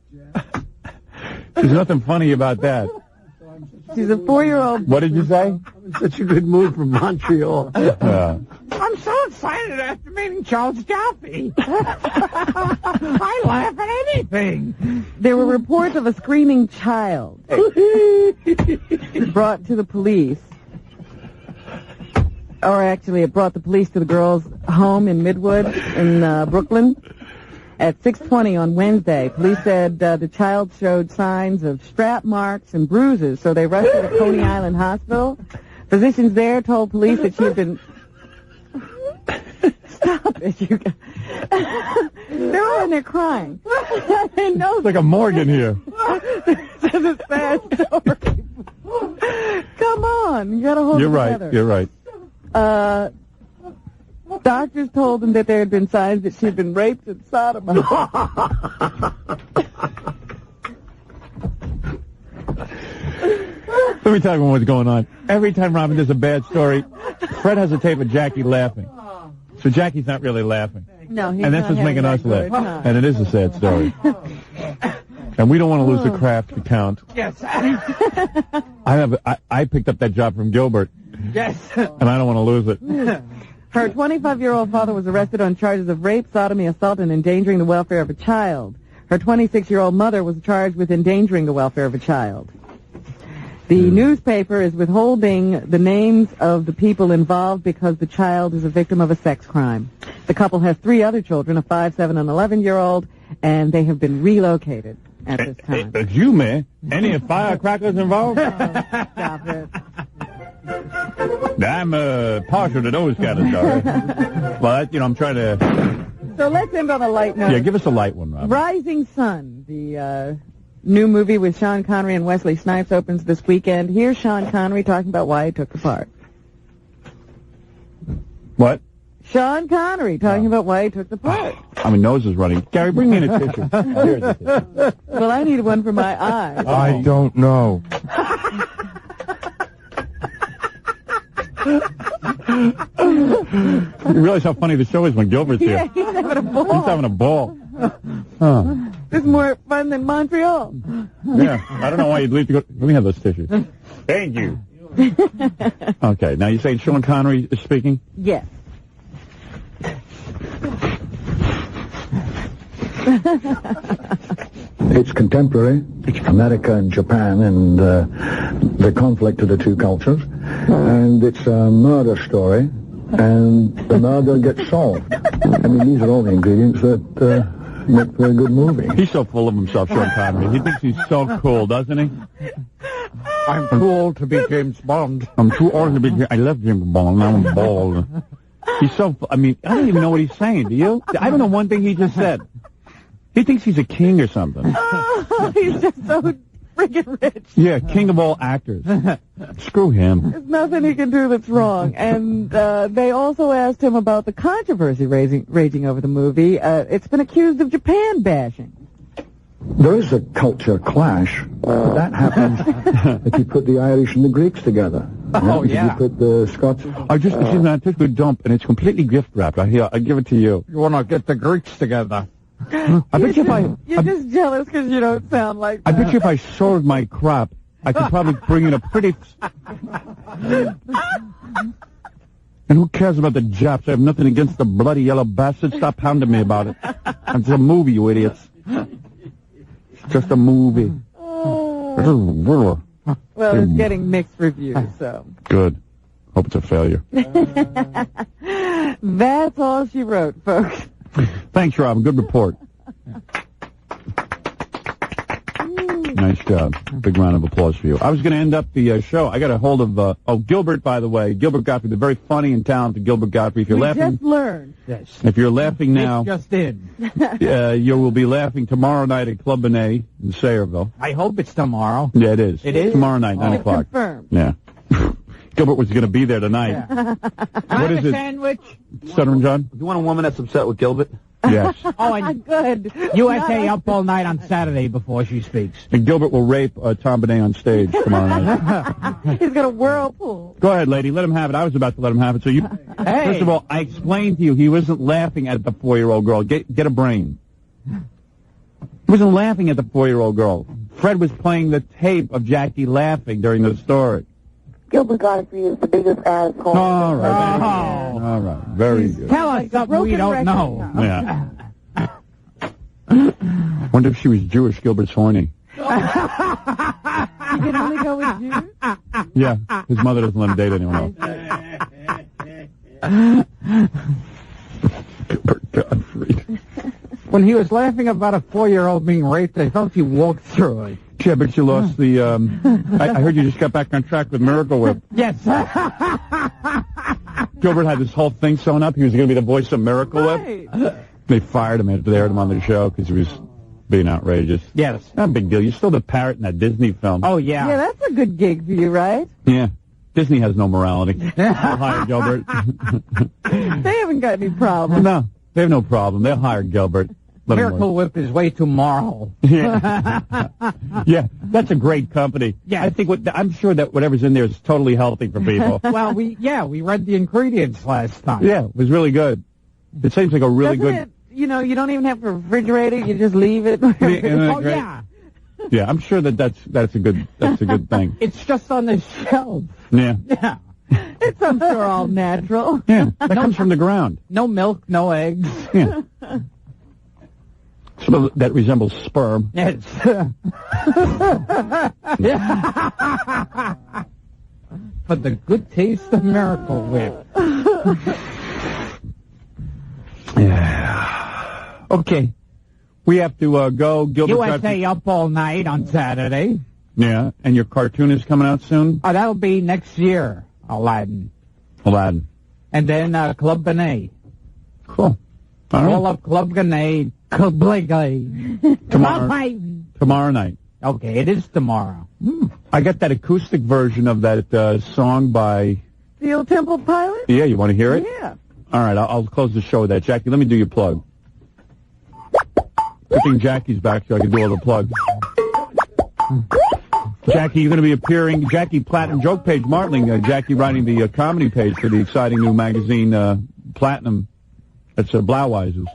There's nothing funny about that. She's a 4-year-old. What did you say? I'm in such a good mood from Montreal. I'm so excited after meeting Charles Jaffe. I laugh at anything. There were reports of a screaming child brought to the police. Or actually, it brought the police to the girl's home in Midwood in Brooklyn. At 6:20 on Wednesday, police said the child showed signs of strap marks and bruises, so they rushed her to Coney Island Hospital. Physicians there told police that she had been... Stop it, you guys. They're all in there crying. It's like a morgue in here. This is a sad story. Come on, you gotta hold it together. You're right. Doctors told them that there had been signs that she had been raped and sodomized. Let me tell you what's going on. Every time Robin does a bad story, Fred has a tape of Jackie laughing. So Jackie's not really laughing. No, he's and that's not what's making us having that laugh. good And it is a sad story. And we don't want to lose the Kraft account. Yes. I picked up that job from Gilbert. Yes. And I don't want to lose it. Her 25-year-old father was arrested on charges of rape, sodomy, assault, and endangering the welfare of a child. Her 26-year-old mother was charged with endangering the welfare of a child. The newspaper is withholding the names of the people involved because the child is a victim of a sex crime. The couple has 3 other children, a 5, 7, and 11-year-old, and they have been relocated at this time. You, man. Any firecrackers involved? Stop it. I'm partial to those kind of stories. But, I'm trying to... So let's end on a light note. Yeah, give us a light one, Rob. Rising Sun, the new movie with Sean Connery and Wesley Snipes opens this weekend. Here's Sean Connery talking about why he took the part. What? Sean Connery talking about why he took the part. My nose is running. Gary, bring me in a tissue. Here's a tissue. Well, I need one for my eye. I don't know. You realize how funny the show is when Gilbert's Yeah, here. he's having a ball. He's having a ball. Huh. This is more fun than Montreal. Yeah, I don't know why you'd leave to go. Let me have those tissues. Thank you. Okay, now you're saying Sean Connery is speaking? Yes. It's contemporary, America and Japan, and the conflict of the two cultures. And it's a murder story, and the murder gets solved. I mean, these are all the ingredients that make for a good movie. He's so full of himself, Sean Connery. He thinks he's so cool, doesn't he? I'm too old to be James Bond. I'm too old to be. I love James Bond. Now I'm bald. He's so. I mean, I don't even know what he's saying. Do you? I don't know one thing he just said. He thinks he's a king or something. He's just so friggin' rich. Yeah, king of all actors. Screw him. There's nothing he can do that's wrong. And they also asked him about the controversy raging over the movie. It's been accused of Japan bashing. There is a culture clash. That happens if you put the Irish and the Greeks together. Oh, If yeah. you put the Scots... I just, I took a dump, and it's completely gift wrapped. I give it to you. You want to get the Greeks together? I bet you if I... You're just jealous because you don't sound like I that. bet you if I sold my crop, I could probably bring in a pretty... And who cares about the Japs? I have nothing against the bloody yellow bastards. Stop hounding me about it. It's a movie, you idiots. It's just a movie. Well, it's getting mixed reviews, so. Good. Hope it's a failure. That's all she wrote, folks. Thanks, Robin. Good report. Nice job. Big round of applause for you. I was going to end up the show. I got a hold of, Gilbert, by the way. Gilbert Gottfried, the very funny and talented Gilbert Gottfried. If you're laughing, just learned. Yes. if you're laughing now, It's just in. you will be laughing tomorrow night at Club Benet in Sayreville. I hope it's tomorrow. Yeah, it is. It is? Tomorrow night, 9 o'clock. Confirmed. Yeah. Gilbert was going to be there tonight. What is it? Sandwich? Stuttering John? You want a woman that's upset with Gilbert? Yes. Oh, and Good. USA up all night on Saturday before she speaks. And Gilbert will rape Tom Benet on stage tomorrow night. He's got a whirlpool. Go ahead, lady. Let him have it. I was about to let him have it. So you, Hey. first of all, I explained to you he wasn't laughing at the 4-year-old girl. Get a brain. He wasn't laughing at the 4-year-old girl. Fred was playing the tape of Jackie laughing during the story. Gilbert Gottfried is the biggest asshole. All right. Oh. All right. Very good. Tell us something we don't know. Yeah. Wonder if she was Jewish. Gilbert's horny. You can only go with you? Yeah. His mother doesn't let him date anyone else. Gilbert Gottfried. When he was laughing about a 4-year-old being raped, I thought he walked through it. Yeah, but you lost the, I heard you just got back on track with Miracle Whip. Yes. Gilbert had this whole thing sewn up. He was going to be the voice of Miracle Whip. Right. They fired him after they aired him on the show because he was being outrageous. Yes. Not a big deal. You're still the parrot in that Disney film. Oh, yeah. Yeah, that's a good gig for you, right? Yeah. Disney has no morality. They'll hire Gilbert. They haven't got any problems. No, they have no problem. They'll hire Gilbert. Let him Miracle work. Whip is way too moral. Yeah. Yeah, that's a great company. Yeah. I think I'm sure that whatever's in there is totally healthy for people. Well, we read the ingredients last time. Yeah, it was really good. It seems like a really Doesn't good. it, you know, you don't even have to refrigerate it. You just leave it. Isn't that Oh, great? yeah. Yeah, I'm sure that's a good thing. It's just on the shelf. Yeah. Yeah. It's, I'm sure, all natural. Yeah, that comes from the ground. No milk, no eggs. Yeah. So that resembles sperm. Yes. For the good taste of Miracle Whip. Yeah. Okay. We have to go. Gilbert USA up all night on Saturday. Yeah, and your cartoon is coming out soon? Oh, that'll be next year, Aladdin. Aladdin. And then Club Benet. Cool. All All right. of Club Benet. Club Benet. Tomorrow night. Okay, it is tomorrow. I got that acoustic version of that song by... Steel Temple Pilots? Yeah, you want to hear it? Yeah. All right, I'll close the show with that. Jackie, let me do your plug. Good thing Jackie's back so I can do all the plugs. Jackie, you're going to be appearing, Jackie Platinum Joke Page Martling, Jackie writing the comedy page for the exciting new magazine, Platinum. That's Blauweiser's.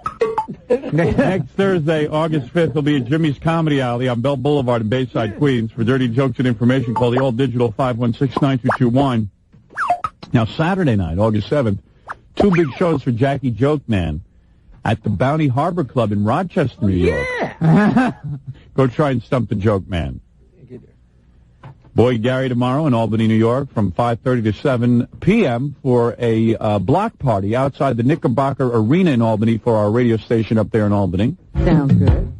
Next Thursday, August 5th, will be at Jimmy's Comedy Alley on Bell Boulevard in Bayside, Queens. For dirty jokes and information, call the all-digital 516-9221. Now, Saturday night, August 7th, 2 big shows for Jackie Joke Man at the Bounty Harbor Club in Rochester, New York. Yeah. Go try and stump the Joke Man. Boy Gary tomorrow in Albany, New York from 5:30 to 7 p.m. for a block party outside the Knickerbocker Arena in Albany for our radio station up there in Albany. Sounds good.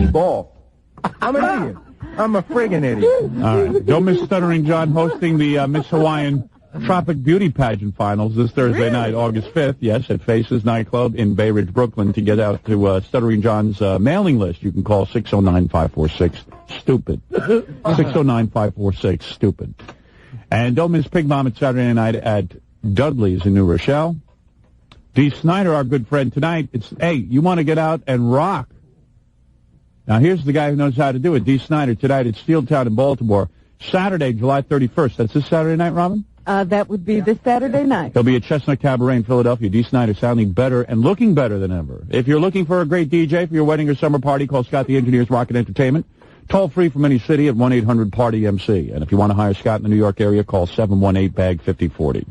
Ball. I'm an idiot. I'm a friggin' idiot. All right. Don't miss Stuttering John hosting the Miss Hawaiian Tropic Beauty Pageant Finals this Thursday night, August 5th, yes, at Faces Nightclub in Bay Ridge, Brooklyn. To get out to Stuttering John's mailing list, you can call 609-546-STUPID. 609-546-STUPID. And don't miss Pig Vomit Saturday night at Dudley's in New Rochelle. Dee Snider, our good friend tonight, hey, you want to get out and rock. Now, here's the guy who knows how to do it, Dee Snider, tonight at Steeltown in Baltimore. Saturday, July 31st. That's this Saturday night, Robin? That would be this Saturday night. He'll be at Chestnut Cabaret in Philadelphia. Dee Snider sounding better and looking better than ever. If you're looking for a great DJ for your wedding or summer party, call Scott the Engineer's Rocket Entertainment. Toll free from any city at 1-800-PARTY-MC. And if you want to hire Scott in the New York area, call 718-BAG-5040.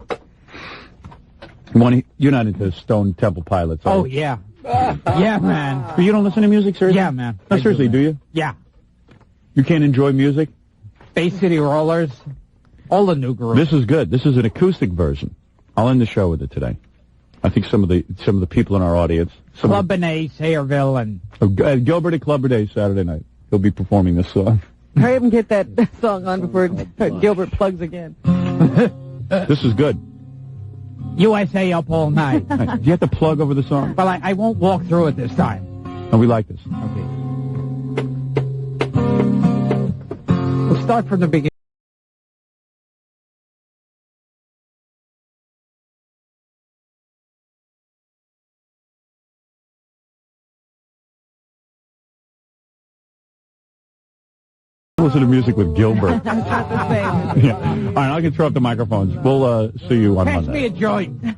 You're not into Stone Temple Pilots, are you? Oh, yeah. Yeah, man. But you don't listen to music, seriously? Yeah, man. No, seriously, do you? Yeah. You can't enjoy music? Bay City Rollers. All the new groups. This is good. This is an acoustic version. I'll end the show with it today. I think some of the people in our audience. Club Benet, Sayreville, and... Gilbert at Club Day Saturday night. He'll be performing this song. Hurry up and get that song on before Gilbert plugs again. This is good. USA Up All Night. Do you have to plug over the song? Well, I won't walk through it this time. No, we like this. Okay. We'll start from the beginning. Listen to music with Gilbert. Not the same. Yeah. All right, I can throw up the microphones. We'll see you on Pass Monday. me a joint.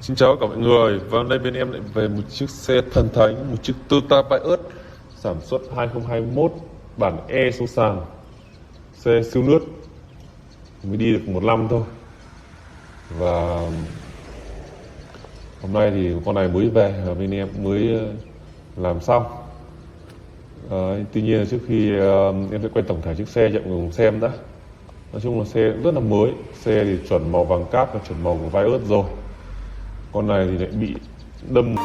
Xin chào các mọi người. Vâng, đây bên em lại về một chiếc xe thần thánh, một chiếc Toyota Prius sản xuất 2021 bản E số sàn. Xe siêu lướt, mới đi được 1 năm thôi. Và hôm nay thì con này mới về và bên em mới làm xong. Tuy nhiên trước khi em sẽ quay tổng thể chiếc xe cho mọi người cùng xem đã. Nói chung là xe rất là mới, xe thì chuẩn màu vàng cáp và chuẩn màu của Prius rồi. Con này thì lại bị đâm.